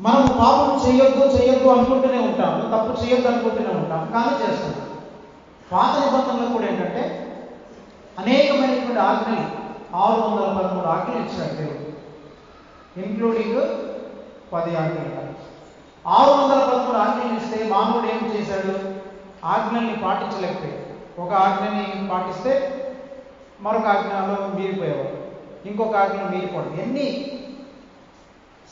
మనం పాపం చేయొద్దు అనుకుంటూనే ఉంటాము, తప్పు చేయొద్దు అనుకుంటూనే ఉంటాం, కానీ చేస్తాం. పాత నిబంధనలో కూడా ఏంటంటే అనేకమైనటువంటి ఆజ్ఞలు, 613 ఆజ్ఞలు ఇచ్చాడు దేవుడు, ఇంక్లూడింగ్ 10 ఆజ్ఞలు. 613 ఆజ్ఞలు ఇస్తే మానవుడు ఏం చేశాడు? ఆజ్ఞల్ని పాటించలేకపోయాడు. ఒక ఆజ్ఞని పాటిస్తే మరొక ఆజ్ఞలో మీరిపోయేవాడు, ఇంకొక ఆజ్ఞలో మీరిపోవడం. ఎన్ని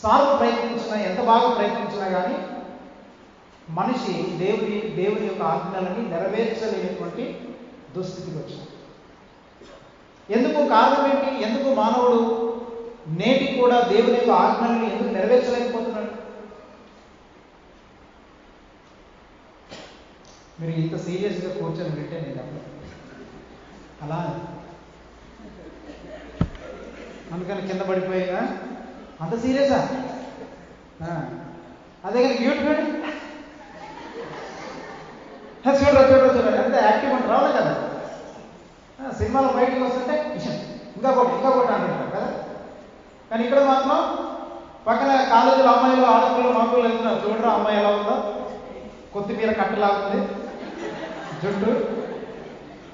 సార్లు ప్రయత్నించినా, ఎంత బాగా ప్రయత్నించినా కానీ మనిషి దేవుని యొక్క ఆజ్ఞలని నెరవేర్చలేనటువంటి దుస్థితికి వచ్చింది. ఎందుకు? కారణం ఏంటి? ఎందుకు మానవుడు నేటికి కూడా దేవుని యొక్క ఆజ్ఞల్ని ఎందుకు నెరవేర్చలేకపోతున్నాడు? మీరు ఇంత సీరియస్గా కూర్చొని వింటే నేను అలా అందుకని కింద పడిపోయినా అంత సీరియసా? అదే కానీ యూట్యూబ్ చూడరా అంతే యాక్టివ్ అంటే రావాలి కదా. సినిమాలో బయటకు వస్తుంటే ఇంకా కొట్ట అంటున్నారు కదా. కానీ ఇక్కడ మాత్రం పక్కన కాలేజీలో అమ్మాయిలు, ఆడపిల్లలు, మగపిల్లలు వెళ్తున్నారు. చూడరా అమ్మాయి ఎలా ఉందో, కొత్తిమీర కట్టలాగుంది జుట్టు.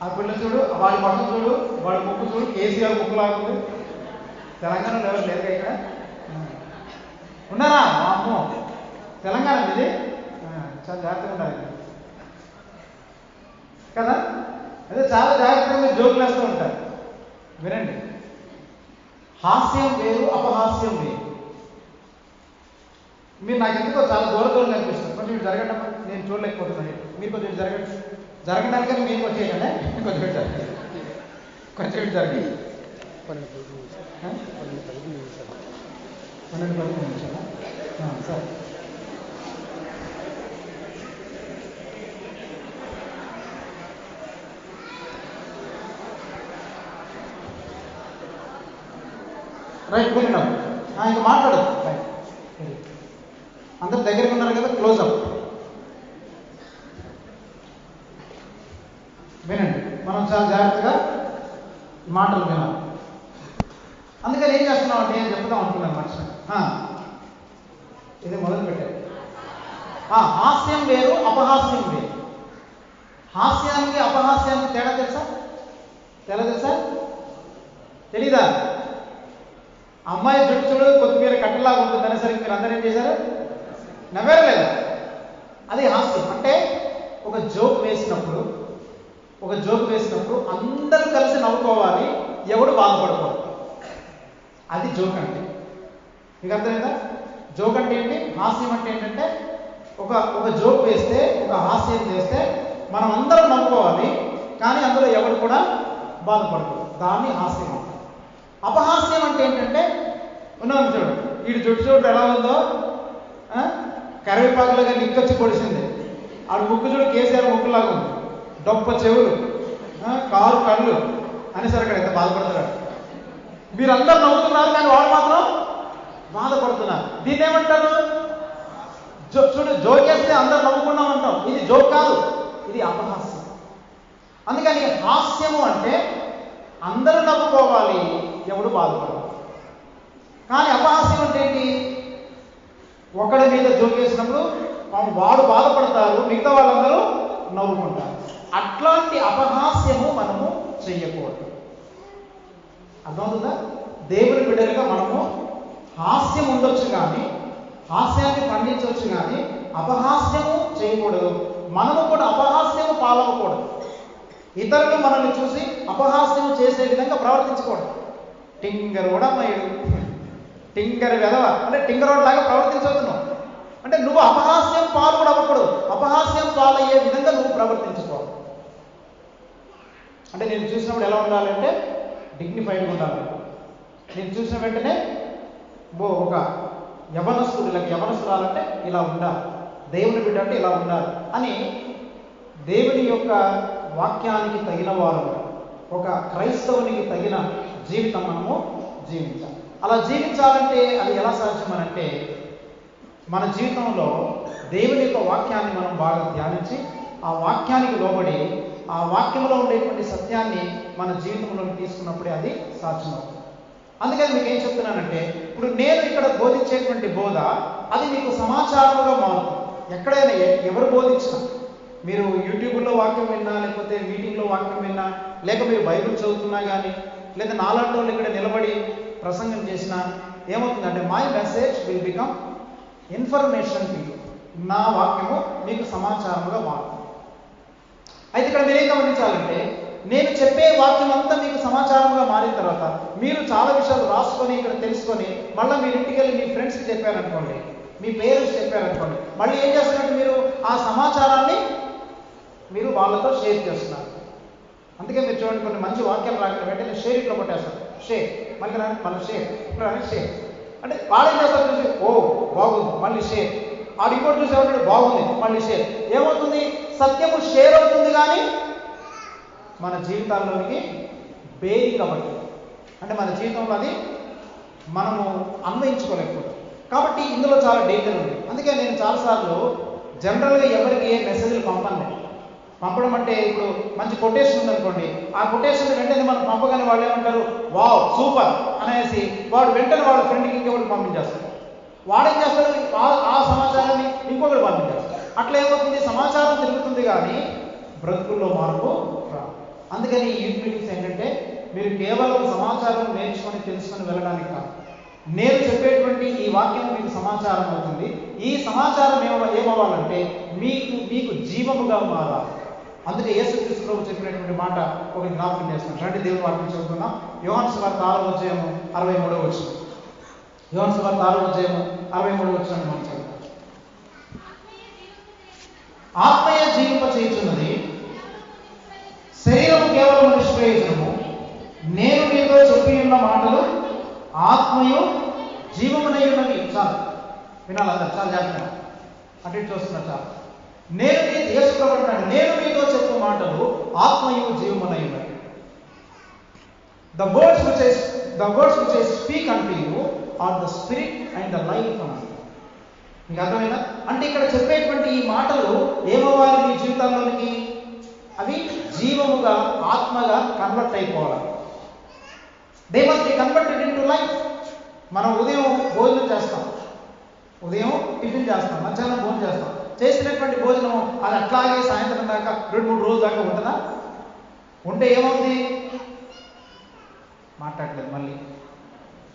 ఆ పిల్ల చూడు, వాడి పక్కన చూడు, వాడి ముక్కు చూడు, కేసీఆర్ ముక్కు లాగుంది. తెలంగాణలో ఎవరు లేరుగా ఇక్కడ? ఉన్నారా? అమ్మో, తెలంగాణ ఇది చాలా జాగ్రత్తగా ఉండాలి కదా. అదే చాలా జాగ్రత్తగా జోకులు వేస్తూ ఉంటారు. వినండి, హాస్యం వేరు, అపహాస్యం వేరు. మీరు నాకు ఎందుకో చాలా దూరం కనిపిస్తుంది. కొంచెం ఇటు జరగడం నేను చూడలేకపోతున్నాను. మీరు కొంచెం జరగడానికని మీరు వచ్చేయండి. కొంచెం ఇటు జరగండి. 12 నిమిషాలా? సరే. రైట్, విన్నాం. ఇంకా మాట్లాడదు. రైట్, అందరు దగ్గరికి ఉన్నారు కదా, క్లోజ్ అప్. వినండి, మనం చాలా జాగ్రత్తగా మాటలు వినాలి. అందుకని ఏం చేస్తున్నాం అంటే ఏం చెప్తాం అనుకున్నాను మనిషి. ఇది మొదలు పెట్టారు. హాస్యం వేరు, అపహాస్యం వేరు. హాస్యానికి అపహాస్యానికి తేడా తెలుసా? తెలీదా? అమ్మాయి జుట్టు చూడు, కొత్తిమీర కట్టలాగా ఉంటుంది అనేసరికి మీరు అందరూ ఏం చేశారు? నవ్వారు లేదా? అది హాస్యం. అంటే ఒక జోక్ వేసినప్పుడు అందరూ కలిసి నవ్వుకోవాలి, ఎవడు బాధపడకూడదు. అది జోక్ అంటే. మీకు అర్థమైందా? జోక్ అంటే ఏంటి, హాస్యం అంటే ఏంటంటే ఒక జోక్ వేస్తే, ఒక హాస్యం చేస్తే మనం అందరం నవ్వుకోవాలి, కానీ అందులో ఎవరు కూడా బాధపడకూడదు. దాన్ని హాస్యం అంటారు. అపహాస్యం అంటే ఏంటంటే, ఉన్నాం చూడు, వీడి జుట్టు ఎలా ఉందో, కరివేపాకులుగా నిక్కచ్చి పొడిసింది, ఆడు ముక్కు చూడు కేసీఆర్ ముక్కులాగా ఉంది, డొప్ప చెవులు, కారు కళ్ళు అనేసరికి ఎంత బాధపడుతున్నాడు. మీరందరూ నవ్వుతున్నారు, కానీ వాడు మాత్రం బాధపడుతున్నారు. దీన్ని ఏమంటారు? చూడు, జోక్ వేస్తే అందరు నవ్వుకున్నాం అంటాం. ఇది జోక్ కాదు, ఇది అపహాస్యం. అందుకని హాస్యము అంటే అందరూ నవ్వుకోవాలి, ఎవడు బాధపడాలి. కానీ అపహాస్యం అంటే ఏంటి? ఒకడి మీద జోక్ వేసినప్పుడు వాడు బాధపడతారు, మిగతా వాళ్ళందరూ నవ్వుకుంటారు. అట్లాంటి అపహాస్యము మనము చెయ్యకూడదు. అర్థమవుతుందా? దేవుని బిడ్డలుగా మనము హాస్యం ఉండొచ్చు, కానీ హాస్యాన్ని పండించవచ్చు, కానీ అపహాస్యము చేయకూడదు. మనము కూడా అపహాస్యము పాలవకూడదు. ఇతరులు మనల్ని చూసి అపహాస్యము చేసే విధంగా ప్రవర్తించకూడదు. టింగర్ ఉడమయుడు, టింగర్ వెధవ అంటే టింగరోడ్ లాగా ప్రవర్తించవచ్చు. అంటే నువ్వు అపహాస్యం పాలు కూడా అవ్వకూడదు. అపహాస్యం పాలయ్యే విధంగా నువ్వు ప్రవర్తించుకోవాలి. అంటే నేను చూసినప్పుడు ఎలా ఉండాలంటే డిగ్నిఫైడ్గా ఉండాలి. నేను చూసిన వెంటనే ఒక యవనస్తురాలంటే ఇలా ఉండాలి, దేవుని బిడ్డ అంటే ఇలా ఉండాలి అని దేవుని యొక్క వాక్యానికి తగిన వారు, ఒక క్రైస్తవునికి తగిన జీవితం మనము జీవించాలి. అలా జీవించాలంటే అది ఎలా సాధ్యమనంటే, మన జీవితంలో దేవుని యొక్క వాక్యాన్ని మనం బాగా ధ్యానించి, ఆ వాక్యానికి లోబడి, ఆ వాక్యంలో ఉండేటువంటి సత్యాన్ని మన జీవితంలోకి తీసుకున్నప్పుడే అది సాధ్యమవుతుంది. అందుకని మీకు ఏం చెప్తున్నానంటే, ఇప్పుడు నేను ఇక్కడ బోధించేటువంటి బోధ అది మీకు సమాచారముగా మారుతుంది. ఎక్కడైనా ఎవరు బోధించినా, మీరు యూట్యూబ్లో వాక్యం విన్నా, లేకపోతే మీటింగ్లో వాక్యం విన్నా, లేక మీరు బైబిల్ చదువుతున్నా కానీ, లేదా నాలాంటి వాళ్ళు ఇక్కడ నిలబడి ప్రసంగం చేసినా ఏమవుతుందంటే my message will become information to you. నా వాక్యము మీకు సమాచారముగా మారుతుంది. అయితే ఇక్కడ మీరేం గమనించాలంటే, నేను చెప్పే వాక్యం అంతా మీకు సమాచారంగా మారిన తర్వాత మీరు చాలా విషయాలు రాసుకొని ఇక్కడ తెలుసుకొని మళ్ళీ మీరు ఇంటికి వెళ్ళి మీ ఫ్రెండ్స్కి చెప్పారనుకోండి, మీ పేరెంట్స్ చెప్పారనుకోండి, మళ్ళీ ఏం చేస్తున్నట్టు మీరు ఆ సమాచారాన్ని మీరు వాళ్ళతో షేర్ చేస్తున్నారు. అందుకే మీరు చూడండి, కొన్ని మంచి వాక్యాలు రాకుండా వెంటనే షేర్ ఇట్లా కొట్టేస్తారు. షేర్ మళ్ళీ మళ్ళీ షేర్ ఇప్పుడు షేర్ అంటే వాడేం చేస్తారు చూసి, ఓ బాగుంది మళ్ళీ షేర్, ఆడు ఇంకోటి చూసి ఏమంటాడు బాగుంది మళ్ళీ షేర్. ఏమవుతుంది? సత్యము షేర్ అవుతుంది కానీ మన జీవితాల్లోనికి బేరింగ్ అవ్వదు. అంటే మన జీవితంలో అది మనము అన్వయించుకోలేకపోతాం. కాబట్టి ఇందులో చాలా డేంజర్ ఉంది. అందుకే నేను చాలాసార్లు జనరల్గా ఎవరికి ఏ మెసేజ్లు పంపడం అంటే, ఇప్పుడు మంచి కొటేషన్ ఉందనుకోండి, ఆ కొటేషన్ వెంటనే మనం పంపగానే వాళ్ళు ఏమంటారు, వావ్ సూపర్ అనేసి వాడు వెంటనే వాళ్ళ ఫ్రెండ్కి ఇంకొకటి పంపించేస్తాడు. వాడేం చేస్తాడు, ఆ సమాచారాన్ని ఇంకొకటి పంపించేస్తాడు. అట్లా ఏమవుతుంది, సమాచారం తిరుగుతుంది కానీ బ్రతుకుల్లో మార్పు రాదు. అందుకని ఈ యూత్ మీటింగ్స్ ఏంటంటే, మీరు కేవలం సమాచారం నేర్చుకొని తెలుసుకొని వెళ్ళడానికి కాదు, నేను చెప్పేటువంటి ఈ వాక్యం మీకు సమాచారం అవుతుంది. ఈ సమాచారం ఏమవ్వాలంటే మీకు జీవముగా మారాలి. అందుకే యేసుక్రీస్తు ప్రభువు చెప్పినటువంటి మాట ఒక జ్ఞాపకం చేస్తున్నాం. రండి దేవుని వాక్యం చదువుతున్నాం. యోహాను సువార్త 6వ అధ్యాయము 63వ వచనం. యోహాను సువార్త 6వ అధ్యాయము 63వ వచనాన్ని మనం చదువుతాం. ఆత్మయే జీవింపచేయుచున్నది, శరీరము కేవలం నిష్ప్రయోజనము. నేను మీతో చెప్పి ఉన్న మాటలు ఆత్మయు జీవమునై ఉన్నవి. చాలు వినాలి అందరు, చాలా జాగ్రత్తగా అటు ఇటు చూస్తున్నారు. చాలు. యేసు ప్రభువు అంటాడు, నేను మీతో చెప్పు మాటలు ఆత్మయు జీవమునై ఉన్నవి. The words which I speak unto you are the spirit and the life అన్నాడు. మీకు అర్థమైందా? అంటే ఇక్కడ చెప్పేటువంటి ఈ మాటలు ఏమవ్వాలి మీ జీవితాల్లోనికి? అవి జీవముగా, ఆత్మగా కన్వర్ట్ అయిపోవాలి. They must be converted in to life. మనం ఉదయం భోజనం చేస్తాం, ఉదయం టిఫిన్ చేస్తాం, మధ్యాహ్నం భోజనం చేస్తాం. చేసినటువంటి భోజనం అది అట్లాగే సాయంత్రం దాకా 2-3 రోజుల దాకా ఉంటుందా? ఉంటే ఏమవుతుంది? మాట్లాడలేదు మళ్ళీ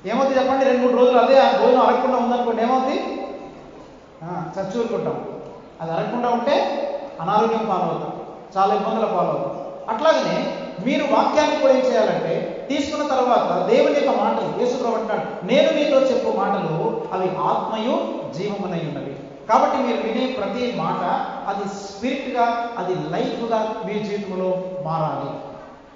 ఏమవుతుంది చెప్పండి? 2-3 రోజులు అదే ఆ భోజనం అరగకుండా ఉందనుకోండి, ఏమవుతుంది? చచ్చూరుకుంటాం. అది అరగకుండా ఉంటే అనారోగ్యం పాలవుతాం, చాలా ఇబ్బందుల పాలవుతాం. అట్లాగనే మీరు వాక్యాన్ని కూడా ఏం చేయాలంటే, తీసుకున్న తర్వాత దేవుని యొక్క మాటలు, యేసు ప్రభువు అంటాడు, నేను మీతో చెప్పు మాటలు అవి ఆత్మయు జీవమునై ఉన్నవి. కాబట్టి మీరు వినే ప్రతి మాట అది స్పిరిట్గా, అది లైఫ్గా మీ జీవితంలో మారాలి.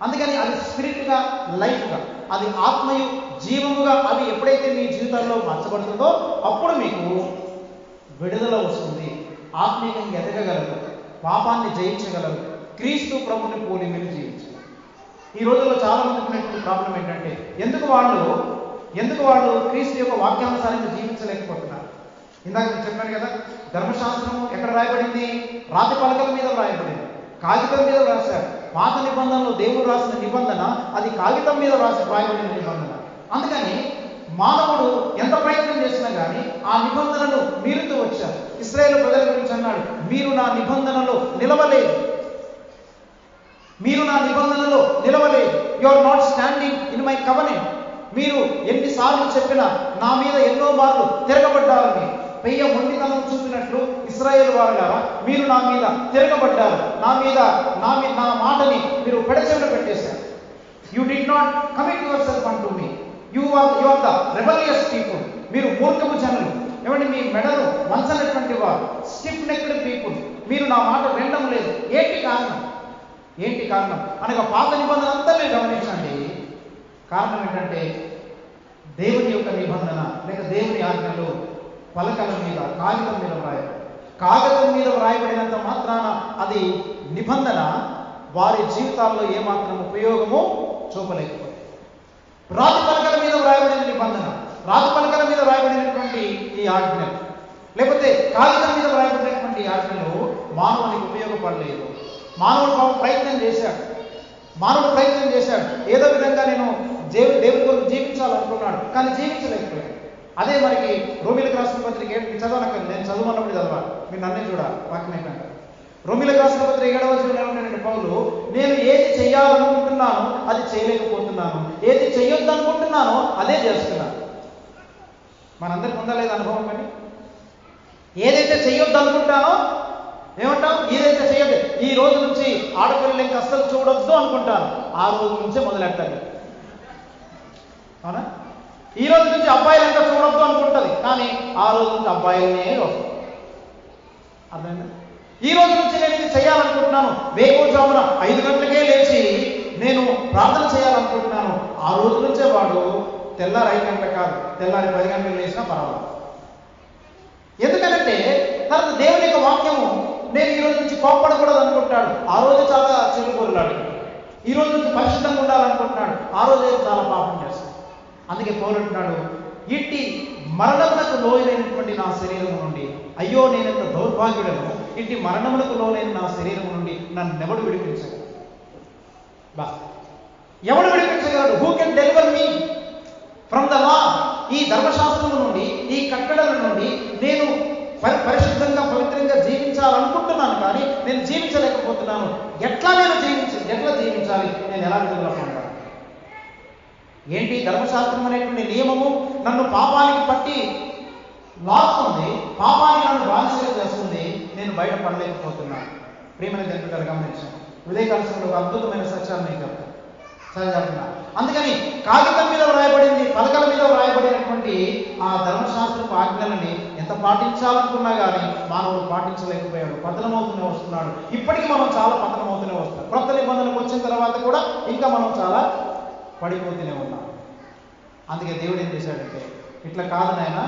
అందుకని అది స్పిరిట్గా, లైఫ్గా, అది ఆత్మయు జీవముగా అవి ఎప్పుడైతే మీ జీవితాల్లో మార్చబడుతుందో అప్పుడు మీకు విడుదల వస్తుంది. ఆత్మీయంగా ఎదగగలరు, పాపాన్ని జయించగలరు, క్రీస్తు ప్రభుని పోలి మీరు జీవించగలరు. ఈ రోజుల్లో చాలా మందికి ఉన్నటువంటి ప్రాబ్లం ఏంటంటే, ఎందుకు వాళ్ళు క్రీస్తు యొక్క వాక్యానుసారంగా జీవించలేకపోతున్నారు? ఇందాక నేను చెప్పాను కదా, ధర్మశాస్త్రం ఎక్కడ రాయబడింది? రాతి పలకల మీద రాయబడింది, కాగితం మీద రాశారు. పాత నిబంధనలో దేవుడు రాసిన నిబంధన అది కాగితం మీద రాయబడిన నిబంధన. అందుకని మానవుడు ఎంత ప్రయత్నం చేసినా కానీ ఆ నిబంధనను మీరుతూ వచ్చారు. ఇశ్రాయేలు ప్రజల గురించి అన్నాడు, మీరు నా నిబంధనలో నిలవలేదు, మీరు నా నిబంధనలో నిలవలేదు. You are not standing in my covenant. మీరు ఎన్నిసార్లు చెప్పినా నా మీద ఎన్నో మార్లు తిరగబడ్డారని పెయ్య మొండితనం చూపినట్లు ఇశ్రాయేలు వారులారా మీరు నా మీద తిరగబడ్డారు, నా మాటని మీరు పెడచెవిన పెట్టేశారు. You did not commit yourself అంటూ మీ. You are the rebellious people. మీరు మూర్ఖపు జనులు. ఏమంటే మీ మెడలు వంచనటువంటి వారు, స్టిఫ్ నెక్డ్ పీపుల్. మీరు నా మాట వినడం లేదు. ఏంటి కారణం అనగా పాత నిబంధన అంతా మీరు గమనించండి. కారణం ఏంటంటే దేవుని యొక్క నిబంధన లేక దేవుని ఆజ్ఞలు పలకల మీద, కాగితం మీద కాగితం మీద వ్రాయబడినంత మాత్రాన అది నిబంధన వారి జీవితాల్లో ఏమాత్రం ఉపయోగము చూపలేకపోయింది. రాతి పలకల మీద వ్రాయబడిన నిబంధన, రాతి పలకల మీద వ్రాయబడినటువంటి ఈ ఆజ్ఞలు, లేకపోతే కాగితం మీద వ్రాయబడినటువంటి ఆజ్ఞలు మానవునికి ఉపయోగపడలేదు. మానవుడు ప్రయత్నం చేశాడు, ఏదో విధంగా నేను దేవుని కొరకు జీవించాలనుకున్నాడు, కానీ జీవించలేకపోయాడు. అదే మనకి రోమిలకు రాసిన పత్రిక చదవనక్కర్లేదు, నేను చదవనప్పుడు చదవాలి, మీరు నన్నే చూడాలి వాక్యం అయిపోయాక. రోమిలకు రాసిన పత్రిక 7వ వచనంలో ఏమంటాడంటే పౌలు, నేను ఏది చేయాలనుకుంటున్నానో అది చేయలేకపోతున్నాను, ఏది చేయొద్దు అనుకుంటున్నానో అదే చేస్తున్నాను. మనందరికి ఉందా లేదా అనుభవం? కానీ ఏదైతే చెయ్యొద్దు అనుకుంటానో ఏమంటాం, ఏదైతే చెయ్యొద్దు, ఈ రోజు నుంచి ఆడపిల్లలు ఇంకా అస్సలు చూడొద్దు అనుకుంటాను, ఆ రోజు నుంచే మొదలెట్టాలి. అవునా? ఈ రోజు నుంచి అబ్బాయిలు ఇంకా చూడొద్దు అనుకుంటుంది, కానీ ఆ రోజు నుంచి అబ్బాయిలనే వస్తుంది. అర్థమైందా? ఈ రోజు నుంచి నేను ఇది చేయాలనుకుంటున్నాను, వేకువజామున 5 గంటలకే లేచి నేను ప్రార్థన చేయాలనుకుంటున్నాను, ఆ రోజు నుంచే వాడు తెల్లారి 5 గంటలకు కాదు, తెల్లారి 10 గంటలకు లేచినా పర్వాలేదు. ఎందుకనంటే తర్వాత దేవుని యొక్క వాక్యము, నేను ఈ రోజు నుంచి కోప్పడకూడదు అనుకుంటాడు, ఆ రోజు చాలా చెడుగోరులాడు. ఈ రోజు నుంచి పరిశుద్ధంగా ఉండాలనుకుంటున్నాడు, ఆ రోజే చాలా పాపం చేస్తాడు. అందుకే పౌలు అంటున్నాడు, ఇట్టి మరణమునకు లోయైనటువంటి నా శరీరము నుండి, అయ్యో నేనెంత దౌర్భాగ్యుడను, ఇట్టి మరణమునకు లోనైన నా శరీరము నుండి నన్నెవడు విడిపించగలడు? ఎవడు విడిపించగలడు? Who can deliver me from the law? ఈ ధర్మశాస్త్రము నుండి, ఈ కట్టడల నుండి నేను పరిశుద్ధంగా పవిత్రంగా జీవించాలనుకుంటున్నాను, కానీ నేను జీవించలేకపోతున్నాను. ఎట్లా జీవించాలి? నేను ఎలా విడుదల పొందాలి? ఏంటి ధర్మశాస్త్రం అనేటువంటి నియమము నన్ను పాపానికి పట్టి లాక్కుంది, పాపానికి నన్ను బానిసగా చేస్తుంది, నేను బయటపడలేకపోతున్నాను. ప్రియమైన జన్మకాలు గమనించాను. ఉదయకాల సమయంలో ఒక అద్భుతమైన సత్యాన్ని నేను చెప్తాను. అందుకని కాగితం మీద వ్రాయబడింది, పలకల మీద వ్రాయబడినటువంటి ఆ ధర్మశాస్త్రపు ఆజ్ఞలని ఎంత పాటించాలనుకున్నా కానీ మానవుడు పాటించలేకపోయాడు, పతనమవుతూనే వస్తున్నాడు. ఇప్పటికీ మనం చాలా పతనమవుతూనే వస్తాం. క్రొత్త నిబంధనకు వచ్చిన తర్వాత కూడా ఇంకా మనం చాలా పడిపోతూనే ఉన్నాం. అందుకే దేవుడు ఏం చేశాడంటే, ఇట్లా కాదు నాయన,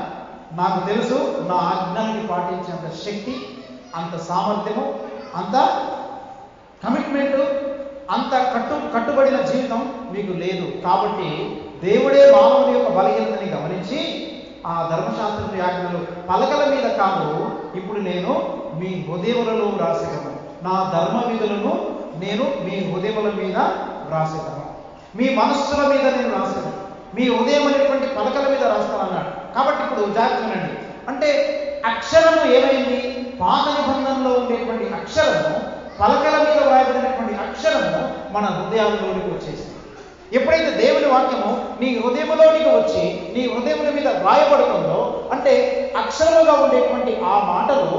నాకు తెలుసు నా ఆజ్ఞల్ని పాటించేంత శక్తి, అంత సామర్థ్యము, అంత కమిట్మెంటు, అంత కట్టుబడిన జీవితం మీకు లేదు. కాబట్టి దేవుడే మానవుని యొక్క బలహీనతని గమనించి ఆ ధర్మశాస్త్రపు ఆజ్ఞలు పలకల మీద కాదు, ఇప్పుడు నేను మీ హృదయములలో వ్రాసేదను, నా ధర్మ విధులను నేను మీ హృదయముల మీద వ్రాసేదను, మీ మనస్సుల మీద నేను రాసేదను, మీ హృదయం అనేటువంటి పలకల మీద రాస్తానన్నాడు. కాబట్టి ఇప్పుడు జాగ్రత్తనండి, అంటే అక్షరము ఏమైంది? పాత నిబంధనలో ఉండేటువంటి అక్షరము, పలకల మీద వ్రాయబడినటువంటి అక్షరము మన హృదయాలలోనికి వచ్చేసింది. ఎప్పుడైతే దేవుని వాక్యము నీ హృదయంలోనికి వచ్చి నీ హృదయముల మీద వ్రాయబడుతుందో, అంటే అక్షరముగా ఉండేటువంటి ఆ మాటలు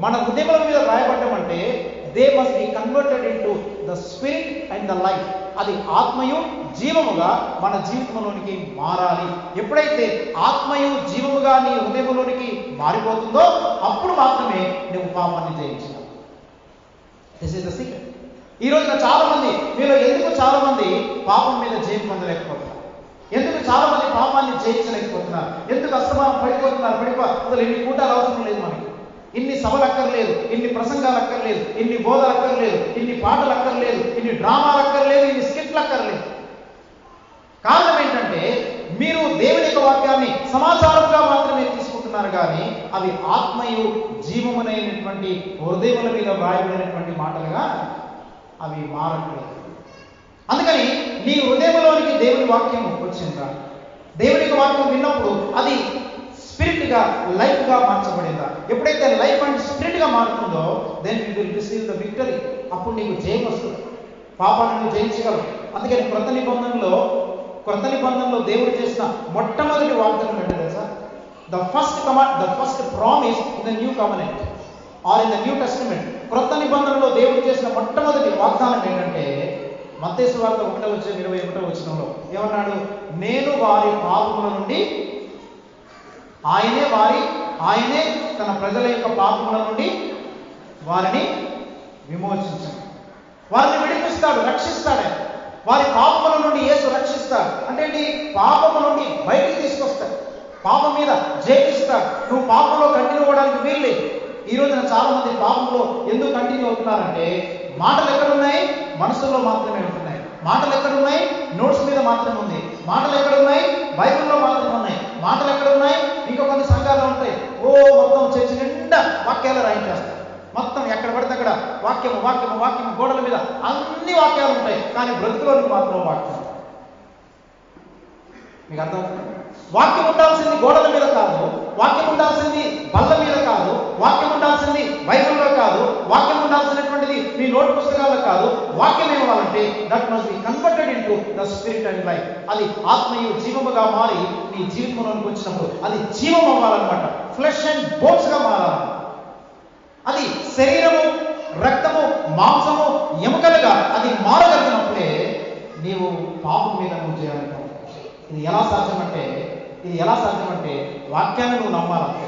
మన హృదయముల మీద వ్రాయబడటం అంటే they must be converted into the spirit and the life. అది ఆత్మయు జీవముగా మన జీవితంలోనికి మారాలి. ఎప్పుడైతే ఆత్మయు జీవముగా నీ హృదయంలోనికి మారిపోతుందో అప్పుడు మాత్రమే నువ్వు పాపాన్ని జయించావు. This is the secret. ఈ రోజున చాలా మంది, మీలో ఎందుకు చాలా మంది పాపం మీద జయం పొందలేకపోతున్నారు? ఎందుకు చాలా మంది పాపాన్ని జయించలేకపోతున్నారు? ఎందుకు అస్తమానం పడిపోతున్నారు? అసలు ఎన్ని కూటాలు అవసరం లేదు మనకి, ఇన్ని సభలు అక్కర్లేదు, ఇన్ని ప్రసంగాలు అక్కర్లేదు, ఇన్ని బోధలు అక్కర్లేదు, ఇన్ని పాటలు అక్కర్లేదు, ఇన్ని డ్రామాలు అక్కర్లేదు, ఇన్ని స్కిట్లు అక్కర్లేదు. కారణం ఏంటంటే మీరు దేవుని యొక్క వాక్యాన్ని సమాచారంగా మాత్రమే తీసుకుంటున్నారు, కానీ అవి ఆత్మయు జీవమునైనటువంటి హృదయముల మీద వ్రాయబడినటువంటి మాటలుగా అవి మారట్లేదు. అందుకని నీ హృదయంలోనికి దేవుని వాక్యం వచ్చిందా? దేవుని యొక్క వాక్యం విన్నప్పుడు అది స్పిరిట్గా, లైఫ్గా మార్చబడిందా? ఎప్పుడైతే లైఫ్ అండ్ స్పిరిట్గా మారుతుందో then you will receive the victory. అప్పుడు నీకు జయం వస్తుంది, పాపాన్ని నువ్వు జయించగలవు. అందుకని క్రొత్త నిబంధనలో దేవుడు చేసిన మొట్టమొదటి వాగ్దానం ఏంటో తెలుసా? The first promise in the new covenant or in the new testament. క్రొత్త నిబంధనలో దేవుడు చేసిన మొట్టమొదటి వాగ్దానం ఏంటంటే మత్తయి సువార్త 1:21 వచనంలో ఏమన్నాడు? నేను వారి పాపముల నుండి ఆయనే తన ప్రజల యొక్క పాపముల నుండి వారిని విమోచించాడు, వారిని విడిపిస్తాడు, రక్షిస్తాడు. వారి పాపముల నుండి యేసు రక్షిస్తాడు. అంటే ఏంటి? పాపము నుండి బయటికి తీసుకొస్తాడు, పాపం మీద జయిస్తాడు. నువ్వు పాపంలో కంటిన్యూ అవ్వడానికి వీల్లేదు. ఈ రోజున చాలా మంది పాపంలో ఎందుకు కంటిన్యూ అవుతున్నారంటే మాటలు ఎక్కడున్నాయి? మనసులో మాత్రమే ఉంటున్నాయి. మాటలు ఎక్కడున్నాయి? నోట్స్ మీద మాత్రమే ఉంది. మాటలు ఎక్కడున్నాయి? బైబిల్లో మాత్రమే ఉన్నాయి. మాటలు ఎక్కడున్నాయి? ఇంకా కొన్ని సంఘాలు ఉంటాయి, మొత్తం చర్చి నిండా వాక్యాలు రాయించేస్తారు. మొత్తం ఎక్కడ పడితే అక్కడ వాక్యము గోడల మీద అన్ని వాక్యాలు ఉంటాయి, కానీ బ్రతుకులోనికి మాత్రం వాక్యం. మీకు అర్థమవుతుంది? వాక్యం ఉండాల్సింది గోడల మీద వాక్యం ఉండాల్సింది బల్ల మీద కాదు, వాక్యం ఉండాల్సింది బైబిల్లో కాదు, వాక్యం ఉండాల్సినటువంటిది మీ నోట్ పుస్తకాల్లో కాదు. వాక్యం ఏమవ్వాలంటే that must be converted into the spirit and life. అది ఆత్మీయ జీవముగా మారి నీ జీవితంలోనికి వచ్చినప్పుడు అది జీవం అవ్వాలన్నమాట. ఫ్లెష్ అండ్ బోన్స్ గా మారాలి. అది శరీరము, రక్తము, మాంసము, ఎముకలుగా అది మారగలిగినప్పుడే నీవు పాపం మీద నువ్వు చేయాలంటావు. ఇది ఎలా సాధ్యమంటే వాక్యాన్ని నువ్వు నమ్మాలంటే.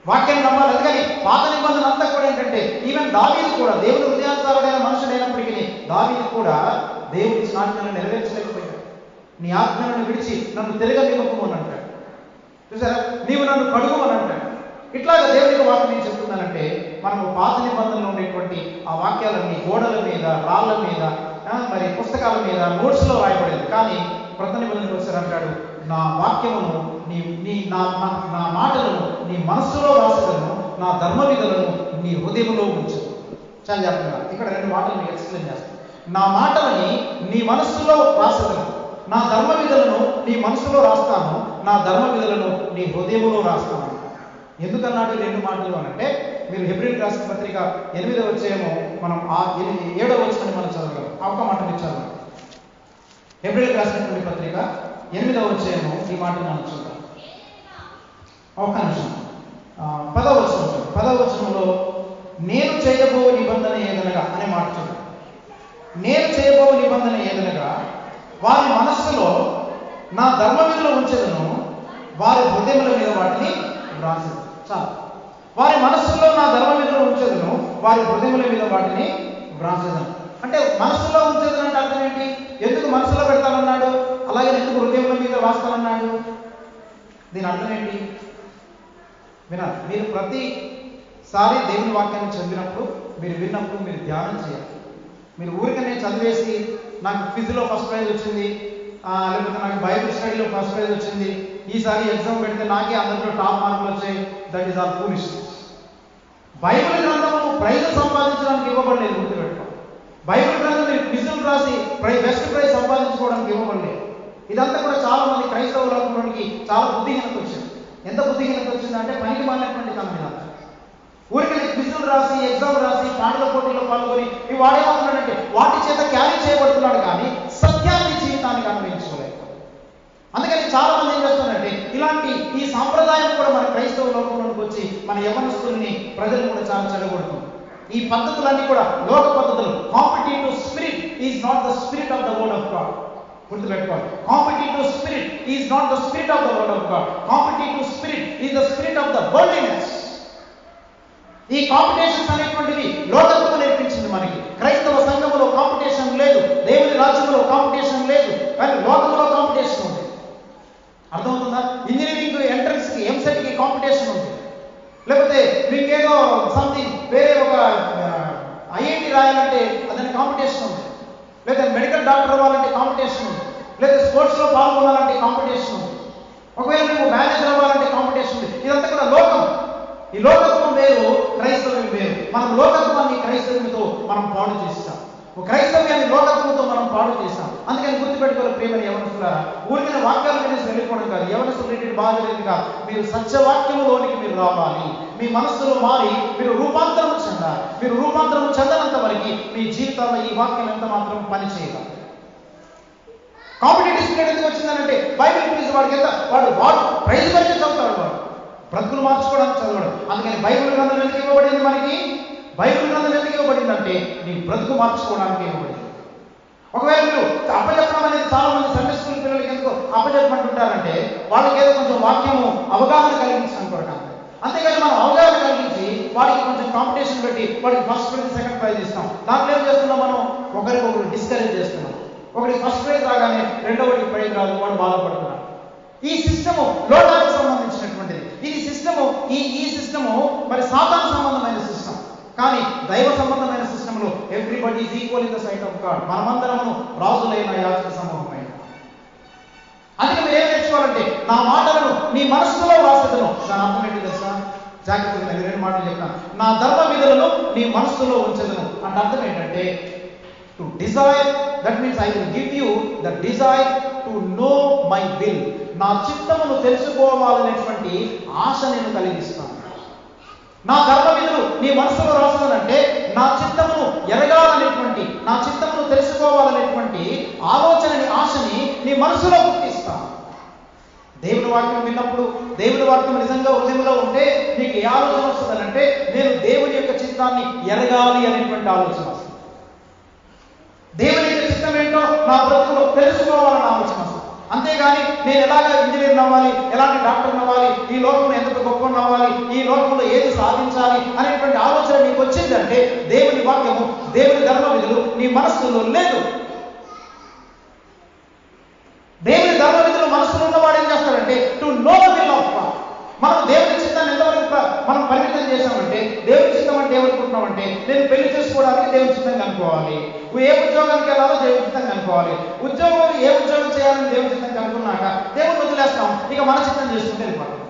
వాక్యాన్ని నమ్మాలి. అందుకని పాత నిబంధన అంతా కూడా ఏంటంటే ఈవెన్ దావీదు కూడా దేవుని హృదయానుసారుడైన మనుషుడైనప్పటికీ దావీదు కూడా దేవుని ఆజ్ఞలను నెరవేర్చలేకపోయాడు. నీ ఆజ్ఞలను విడిచి నన్ను తిరగనివ్వకు అని అంటాడు. చూసారా, నీవు నన్ను కడుగు అని అంటాడు. ఇట్లాగా దేవునికి వాక్యం ఏం చెప్తున్నానంటే మనము పాత నిబంధనలో ఉండేటువంటి ఆ వాక్యాలన్నీ గోడల మీద, రాళ్ళ మీద, మరి పుస్తకాల మీద, నోట్స్లో రాయబడేది. కానీ కొత్త నిబంధనకు వచ్చారు అంటాడు, నా వాక్యమును నా మాటలను నీ మనస్సులో రాసేదను, నా ధర్మ విధులను నీ హృదయంలో ఉంచు. చాలా చెప్తున్నా. ఇక్కడ 2 మాటలు మీకు ఎక్స్ప్లెయిన్ చేస్తాను. నా మాటలని నీ మనస్సులో రాసేదను, నా ధర్మ విధులను నీ మనసులో రాస్తాను, నా ధర్మ విధులను నీ హృదయంలో రాస్తాను. ఎందుకన్నాడు 2 మాటలు అనంటే, మీరు హెబ్రీయులకు రాసిన పత్రిక 8వ అధ్యాయము మనం 7వ వచనాన్ని మనం చదవగలం. ఒక మాట మీరు చదవండి. హెబ్రీయులకు రాసినటువంటి పత్రిక 8వ అధ్యాయము ఈ మాటను మనం చూద్దాం. ఒక్క నిమిషం. 10వ వచనంలో నేను చేయబో నిబంధన ఏదనగా అనే మాట చూద్దాం. నేను చేయబో నిబంధన ఏదనగా వారి మనస్సులో నా ధర్మ విధులు ఉంచెదను, వారి హృదయముల మీద వాటిని వ్రాసేది. చాలు. వారి మనస్సులో నా ధర్మ విధులు ఉంచెదను, వారి హృదయముల మీద వాటిని వ్రాసేదను. అంటే మనస్సులో ఉంచేదని అంటే అర్థం ఏంటి? ఎందుకు మనసులో పెడతానన్నాడు? అలాగే ఎందుకు హృదయముల మీద రాస్తానన్నాడు? దీని అర్థం ఏంటి? వినాలి. మీరు ప్రతిసారి దేవుని వాక్యాన్ని చదివినప్పుడు, మీరు విన్నప్పుడు మీరు ధ్యానం చేయాలి. మీరు ఊరికనే చదివేసి నాకు క్విజ్లో ఫస్ట్ ప్రైజ్ వచ్చింది, లేకపోతే నాకు బైబిల్ స్టడీలో ఫస్ట్ ప్రైజ్ వచ్చింది, ఈసారి ఎగ్జామ్ పెడితే నాకే అందరిలో టాప్ మార్కులు వచ్చాయి, that is all foolish. Bible గ్రంథము ప్రైజ్ సంపాదించడానికి ఇవ్వబడలేదు. గుర్తుపెట్టుకో. బైబిల్ గ్రంథం మీరు క్విజ్లు రాసి బెస్ట్ ప్రైజ్ సంపాదించుకోవడానికి ఇవ్వబడలేదు. ఇదంతా కూడా చాలా మంది క్రైస్తవ లోకంలోనికి చాలా బుద్ధిహీనత వచ్చింది. ఎంత బుద్ధిహీనత వచ్చిందంటే పనికి మాలినటువంటి తన మీద ఊరికి క్విజ్లు రాసి, ఎగ్జామ్ రాసి, పాటల పోటీలో పాల్గొని ఇవి వాడేమవుతున్నాడంటే వాటి చేత క్యారీ చేయబడుతున్నాడు, కానీ సత్యాన్ని జీవితానికి అన్వయించుకోలేదు. అందుకని చాలా మంది ఏం చేస్తున్నారంటే ఇలాంటి ఈ సాంప్రదాయం కూడా మన క్రైస్తవ లోకంలోకి వచ్చి మన యవనస్తుల్ని, ప్రజలు కూడా చాలా చెడగొడుతుంది. ఈ పద్ధతులన్నీ కూడా లోక పద్ధతులు. Competitive spirit is not the spirit of the word of God. గుర్తుపెట్టుకోవాలి. Competitive spirit is not the spirit of the word of God. Competitive spirit is the spirit of the worldliness. ఈ కాంపిటీషన్స్ అనేటువంటివి లోకత్వం నేర్పించింది మనకి. క్రైస్తవ సంఘములో competition లేదు, దేవుని రాజ్యంలో కాంపిటీషన్ లేదు, కానీ లోకంలో కాంపిటీషన్ ఉంది. అర్థమవుతుందా? ఇంజనీరింగ్ ఎంట్రన్స్కి, ఎంసెట్కి కాంపిటీషన్ ఉంది. లేకపోతే మీకేదో సంథింగ్ వేరే ఒక ఐఐటి రాయాలంటే అతని కాంపిటీషన్ ఉంది. లేదా మెడికల్ డాక్టర్ అవ్వాలంటే కాంపిటీషన్ ఉంది. లేదా స్పోర్ట్స్లో పాల్గొనాలంటే కాంపిటీషన్ ఉంది. ఒకవేళ నువ్వు మేనేజర్ అవ్వాలంటే కాంపిటీషన్ ఉంది. ఇదంతా కూడా లోకం. ఈ లోకత్వం వేరు, క్రైస్తవ్యం వేరు. మనం లోకత్వాన్ని క్రైస్తవ్యంతో మనం పాడు చేస్తాం, క్రైస్తవ్యాన్ని లోకత్వంతో మనం పాడు చేస్తాం. అందుకని గుర్తుపెట్టుకోవాలి ప్రియమైన యవనస్తులారా, ఊరికిన వాక్యాలు వినేసి వెళ్ళిపోవడం కాదు. యవనస్తులు రేటు బాగలేదుగా మీరు సత్యవాక్యములోనికి మీరు రావాలి. మీ మనస్సులో మారి మీరు రూపాంతరం చెందాలి. మీరు రూపాంతరం చెందనంత వరకు మీ జీవితాల్లో ఈ వాక్యం ఎంత మాత్రం పని చేయగలరు. కాంపిటేటివ్ స్పిరిట్ ఎందుకు వచ్చిందనంటే బైబిల్ ప్లీజ్ వాడికి వాడు ప్రైజ్ వరకే చదువుతాడు, వాడు బ్రతుకులు మార్చుకోవడానికి చదవడం. అందుకని బైబిల్ గ్రంథం ఎందుకు ఇవ్వబడింది మనకి? బైబిల్ గ్రంథం ఎందుకు ఇవ్వబడిందంటే నీ బ్రతుకు మార్చుకోవడానికి ఇవ్వబడింది. ఒకవేళ మీరు అప్పచెప్పడం అనేది చాలా మంది సండే స్కూల్ పిల్లలకి ఎందుకు అప్పచెప్పమంటుంటారంటే వాళ్ళకి ఏదో కొంచెం వాక్యము అవగాహన కలిగించడం కొరకు. అంతేగాని మనం అవగాహన కలిగించి వాడికి కొంచెం కాంపిటీషన్ పెట్టి వాడికి ఫస్ట్ ప్రైజ్, సెకండ్ ప్రైజ్ ఇస్తాం. దాంట్లో ఏం చేస్తున్నాం? మనం ఒకరికొకరు డిస్కరేజ్ చేస్తున్నాం. ఒకరికి ఫస్ట్ ప్రైజ్ రాగానే రెండోవాడికి ప్రైజ్ రాదు, వాడు బాధపడుతున్నాడు. ఈ సిస్టము లోకానికి సంబంధించినటువంటిది. ఇది సిస్టము ఈ సిస్టము మరి సాతాను సంబంధమైన సిస్టమ్. కానీ దైవ సంబంధమైన సిస్టంలో everybody is equal in the sight of God. మనమందరము రాజులైన యాజక సమూహమైన. అందుకే మీరు ఏం నేర్చుకోవాలంటే నా మాటలను నీ మనస్సులో రాసేదను. దాని అర్థం ఏంటి తెలుసా? జాగ్రత్తగా 2 మాటలు చెప్తాను. నా ధర్మ విధులను నీ మనస్సులో ఉంచదను అంటే అర్థం ఏంటంటే to Dzire, that means I will give you the desire to know my will. నా చిత్తమును తెలుసుకోవాలనేటువంటి అనేటువంటి ఆశ నేను కలిగిస్తాను. నా ధర్మ విధులు నీ మనసులో రాసుకునంటే నా చిత్తమును ఎరగాలనేటువంటి, నా చిత్తమును తెలుసుకోవాలనేటువంటి ఆలోచనని, ఆశని నీ మనసులో పుట్టిస్తాను. దేవుని వాక్యం విన్నప్పుడు, దేవుని వాక్యం నిజంగా హృదయంలో ఉంటే నీకు ఏ ఆలోచన వస్తుందనంటే, నేను దేవుని యొక్క చిత్తాన్ని ఎరగాలి అనేటువంటి ఆలోచన వస్తుంది. దేవుని యొక్క చిత్తం ఏంటో నా బ్రతుకులో తెలుసుకోవాలని ఆలోచన వస్తుంది. అంతేగాని నేను ఎలాగ ఇంజనీర్ అవ్వాలి, ఎలాంటి డాక్టర్ అవ్వాలి, ఈ లోకంలో ఎంత గొప్ప అవ్వాలి, ఈ లోకంలో ఏది సాధించాలి అనేటువంటి ఆలోచన నీకు వచ్చిందంటే దేవుని వాక్యము, దేవుని ధర్మ విధులు నీ మనస్సులో లేదు. దేవుని ధర్మ విధులు మనసులో ఉన్నవాడు ఏం చేస్తాడంటే to know the will of God. మనం దేవుని చిత్తాన్ని ఎంతవరకు మనం పరిమితం చేశామంటే, దేవుని చిత్తం అంటే ఏమనుకుంటున్నామంటే, నేను పెళ్లి చేసుకోవడానికి దేవుని చిత్తంగా అనుకోవాలి, ఏ ఉద్యోగానికి వెళ్ళాలో దేవుని చిత్తంగా అనుకోవాలి, ఉద్యోగం ఏ ఉద్యోగం చేయాలని దేవుని చిత్తంగా అనుకున్నాక దేవుని వదిలేస్తాం, ఇక మన చిత్తం చేసుకుంటే వెళ్ళిపోతాం.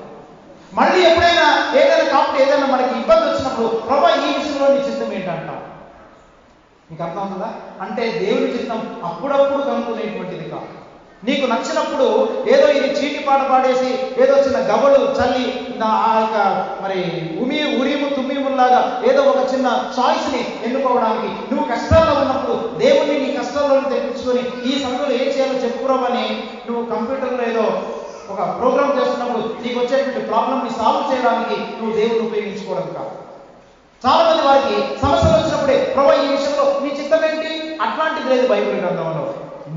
మళ్ళీ ఎప్పుడైనా ఏదైనా కాబట్టి ఏదైనా మనకి ఇబ్బంది వచ్చినప్పుడు, ప్రభా ఈ విషయంలో నీ చిత్తం ఏంటంటాం. నీకు అర్థం అవుతుందా? అంటే దేవుని చిత్తం అప్పుడప్పుడు కనుక్కునేటువంటిది కాదు. నీకు నచ్చినప్పుడు ఏదో ఇది చీటి పాట పాడేసి ఏదో చిన్న గబలు చల్లి మరి ఉరీము తుమ్మీముల్లాగా ఏదో ఒక చిన్న చాయిస్ని ఎన్నుకోవడానికి, నువ్వు కష్టాల్లో ఉన్నప్పుడు దేవుణ్ణి నీ కష్టాల్లో తెప్పించుకొని ఈ సమయంలో ఏం చేయాలో చెప్పుకోవని నువ్వు కంప్యూటర్లో ఏదో ఒక ప్రోగ్రామ్ చేస్తున్నప్పుడు నీకు వచ్చేటువంటి ప్రాబ్లమ్ని సాల్వ్ చేయడానికి నువ్వు దేవుని ఉపయోగించుకోవడం కాదు. చాలా మంది వారికి సమస్యలు వచ్చినప్పుడే ప్రభా ఈ విషయంలో నీ చిత్తం ఏంటి, అట్లాంటిది లేదు బైబిల్ గ్రంథంలో.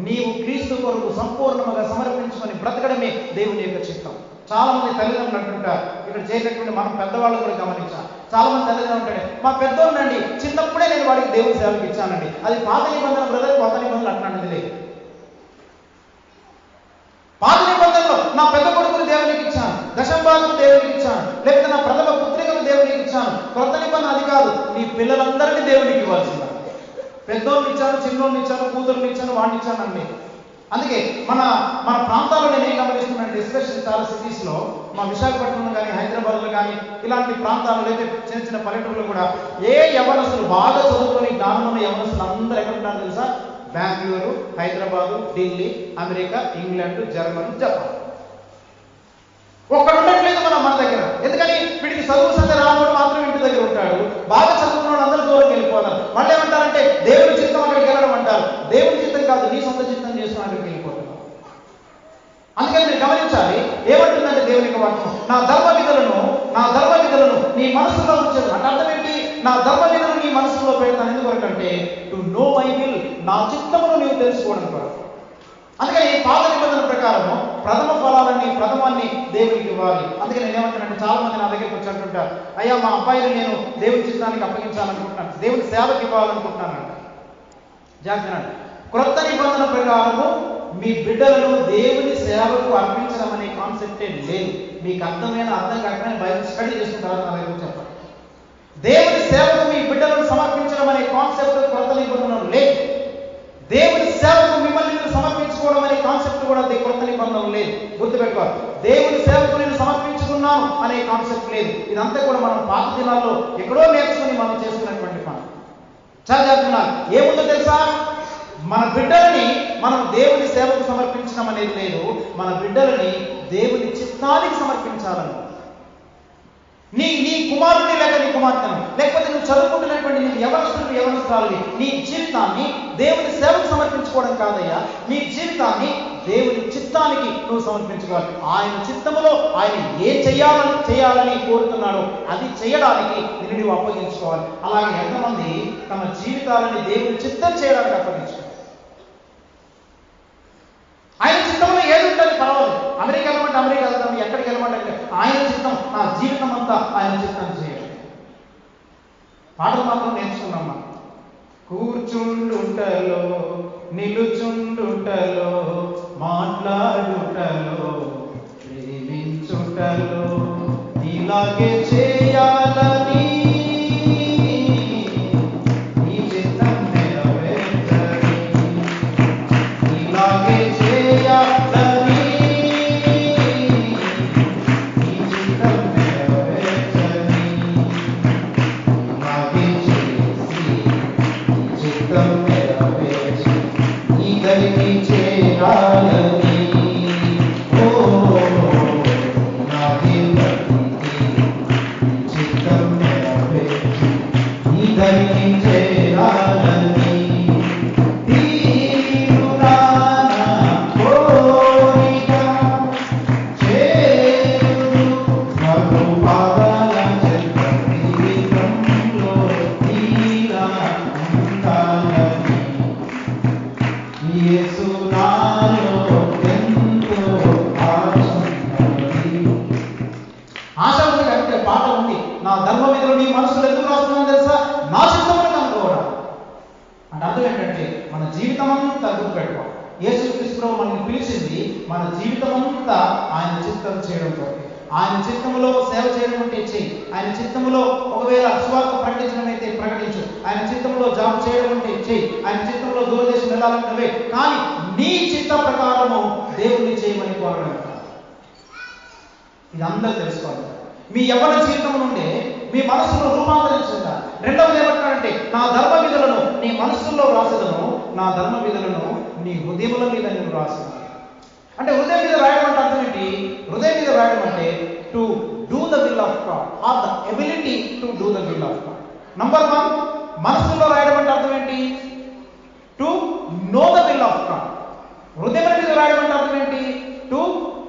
నీవు క్రీస్తు కొరకు సంపూర్ణంగా సమర్పించుకొని బ్రతకడమే దేవుని యొక్క చిత్తం. చాలా మంది తల్లిదండ్రులు అంటుంటారు, ఇక్కడ చేసేటువంటి మనం పెద్దవాళ్ళు కూడా గమనించాలి. చాలా మంది తల్లిదండ్రులు ఉంటాడు, మా పెద్దోళ్ళండి చిన్నప్పుడే నేను వాడికి దేవుని సేవకి ఇచ్చానండి. అది పాత నిబంధన బ్రదర్, కొత్త నిబంధనలు అట్లాంటిది లేదు. పాత నిబంధనలో నా పెద్ద కొడుకుని దేవునికి ఇచ్చాను, దశంభాగం దేవునికి ఇచ్చాను, లేకపోతే నా ప్రథమ పుత్రికను దేవునికి ఇచ్చాను. కొత్త నిబంధన అది కాదు, నీ పిల్లలందరినీ దేవునికి ఇవ్వాల్సింది. పెద్దోళ్ళు ఇచ్చాను, చిన్నోళ్ళు ఇచ్చాను, కూతుర్ని ఇచ్చాను, వాడిని ఇచ్చాను అండి. అందుకే మన మన ప్రాంతాల్లో నేను ఏం గమనిస్తున్నానంటే, ఎస్పెషల్లీ చాలా సిటీస్లో, మా విశాఖపట్నంలో కానీ హైదరాబాద్లో కానీ ఇలాంటి ప్రాంతాల్లో అయితే చిన్న చిన్న పల్లెటూరులో కూడా ఏ యవనస్తులు బాగా చదువుకొని జ్ఞానం ఉన్న యవనస్తులు అందరూ ఎక్కడ ఉంటారో తెలుసా? Bengaluru, Hyderabad, Delhi, America, England, Germany, Japan. ఒక్కడ ఉండట్లేదు మన దగ్గర. ఎందుకని? వీడికి చదువు సంగతి రానోడు మాత్రం ఇంటి దగ్గర ఉంటాడు, బాగా చదువుకున్నాడు అందరూ దూరం వెళ్ళిపోతారు. వాళ్ళు ఏమంటారంటే దేవుని చిత్తం అక్కడికి వెళ్ళడం అంటారు. దేవుని చిత్తం కాదు, నీ సొంత చిత్తం చేసుకుని అక్కడికి వెళ్ళిపోతున్నారు. అందుకని మీరు గమనించాలి, ఏమంటుందంటే దేవునికి వాక్యం, నా ధర్మ విధులను నీ మనసులో ఉంచదు అంటే అర్థం ఏంటి? నా ధర్మ విధులను నీ మనసులో పెడతాను. ఎందుకొరకంటే టు నో మై విల్, నా చిత్తమును నీవు తెలుసుకోవడం కొరకు. అందుకని పాత నిబంధన ప్రకారము ప్రథమ ఫలాలని, ప్రథమాన్ని దేవునికి ఇవ్వాలి. అందుకని నేను ఏమంటానంటే, చాలా మంది నా దగ్గరికి వచ్చి అంటుంటారు, అయ్యా మా అబ్బాయిని నేను దేవుని చిత్తానికి అప్పగించాలనుకుంటున్నాను, దేవుని సేవకి ఇవ్వాలనుకుంటున్నాను. జాగ్రత్త, క్రొత్త నిబంధన ప్రకారము మీ బిడ్డలను దేవుని సేవకు అర్పించడం అనే కాన్సెప్టే లేదు. మీకు అర్థం కాకపోయినా బైబిల్ స్టడీ చేసిన తర్వాత నా దగ్గర చెప్పండి. దేవుని సేవకు మీ బిడ్డలను సమర్పించడం అనే కాన్సెప్ట్ క్రొత్త నిబంధనలు లేదు. దేవుని సేవకు మిమ్మల్ని మీరు సమర్పించుకోవడం అనే కాన్సెప్ట్ కూడా క్రొత్త నిబంధనలు లేదు. గుర్తుపెట్టుకోవాలి, దేవుని సేవకు నేను సమర్పించుకున్నాను అనే కాన్సెప్ట్ లేదు. ఇదంతా కూడా మనం పాత దినాల్లో ఎక్కడో నేర్చుకుని మనం చేసుకున్నటువంటి పని. చాలా చెప్తున్నాను, ఏముందో తెలుసా? మన బిడ్డలని మనం దేవుని సేవకు సమర్పించడం అనేది లేదు, మన బిడ్డలని దేవుని చిత్తానికి సమర్పించాలని. నీ కుమారుడిని లేక నీ కుమార్తెను, లేకపోతే నువ్వు చదువుకుంటున్నటువంటి నీ యవనస్తురాలని నీ జీవితాన్ని దేవుని సేవకు సమర్పించుకోవడం కాదయ్యా, నీ జీవితాన్ని దేవుని చిత్తానికి నువ్వు సమర్పించుకోవాలి. ఆయన చిత్తములో ఆయన ఏం చేయాలని కోరుతున్నాడో అది చేయడానికి నిన్ను నువ్వు అప్పగించుకోవాలి. అలాగే ఎంతమంది తమ జీవితాలని దేవుని చిత్తం చేయడానికి అప్పగించుకోవాలి. ఆయన చిత్తంలో ఏది ఉంటుంది పర్వాలేదు, అమెరికా వెళ్ళమంటే అమెరికా వెళ్తాం, ఎక్కడికి వెళ్ళమంటే ఆయన చిత్తం, నా జీవితం అంతా ఆయన చిత్తం చేయాలి. పాటలు మాత్రం నేర్చుకున్నాం మనం. కూర్చుండుటలో, నిలుచుండుటలో, మాట్లాడుటలో, ప్రేమించుటలో ఇలాగే చేయాలని నీ చిత్తం నెరవేర్చని, ఇలాగే చేయాలని నీ చిత్తం నెరవేర్చని, ఇలాగే చేసి నీ చిత్తం నెరవేర్చి నీ దరికి చేరాలని. ఓ నా ఆశ ఉంది అంటే పాట ఉంది, నా ధర్మ విధులు నీ మనసులో ఎందుకు రాస్తున్నాను తెలుసా, నా చిత్తమును కనుక్కోవడం. అంటే అర్థం ఏంటంటే మన జీవితం అంతా గుర్తుపెట్టుకోవాలి. యేసుక్రీస్తు మనల్ని పిలిచింది మన జీవితం అంతా ఆయన చిత్తం చేయడం కొరకు. ఆయన చిత్తములో సేవ చేయడం అంటే చెయ్యి. ఆయన చిత్తములో ఒకవేళ సువార్త ప్రకటించడం అయితే ప్రకటించు. ఆయన చిత్తంలో జాబ్ చేయడం అంటే చెయ్యి. ఆయన చిత్తంలో దూరదేశం వెళ్ళాలంటే. కానీ నీ చిత్త ప్రకారము దేవుణ్ణి చేయమని కోరడం. ఇది అందరూ తెలుసుకోవాలి. మీ యవ్వన జీవితం నుండే మీ మనసులో రూపాంతరించిందా. రెండవది ఏమంటాడంటే, నా ధర్మ విధులను నీ మనసులో రాసేదను, నా ధర్మ విధులను నీ హృదయముల మీద నేను రాసేదను. అంటే హృదయం మీద రాయడం అంటే అర్థం ఏంటి? హృదయం మీద రాయడం అంటే to do the will of God or the ability to do the will of God. Number 1 మనసులో రాయడం అంటే అర్థం ఏంటి? To know the will of God. హృదయం మీద రాయడం అంటే అర్థం ఏంటి? To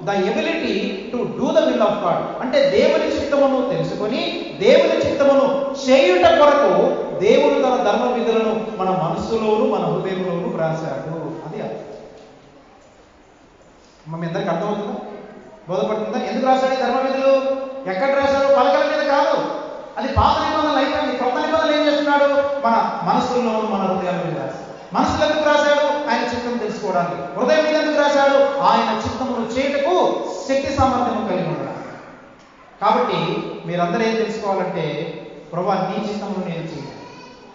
the ability to do the will of God. అంటే దేవుని చిత్తమును తెలుసుకొని దేవుని చిత్తమును చేయుట కొరకు దేవుడు తన ధర్మ విధులను మన మనస్సులోను మన హృదయంలోను రాశాడు. అది అర్థం. మీ అందరికి అర్థమవుతుందా? బోధపడుతుందా? ఎందుకు రాశాడు ధర్మ విధులు? ఎక్కడ రాశాడు? పలకల మీద కాదు. అది పాత నిబంధనలు అయిపోయింది. కొత్త నిబంధనలు ఏం చేస్తున్నాడు? మన మనస్సుల్లోను మన హృదయాల మీద రాశాడు. మనసులో ఎందుకు రాశాడు? ఆయన చిత్తం తెలుసుకోవడానికి. హృదయం మీద ఎందుకు రాశాడు? ఆయన చిత్తమును చేయుటకు శక్తి సామర్థ్యము కలిగి ఉన్నాడు. కాబట్టి మీరందరూ ఏం తెలుసుకోవాలంటే, ప్రభువా నీ చిత్తమును నేను చేయాలి.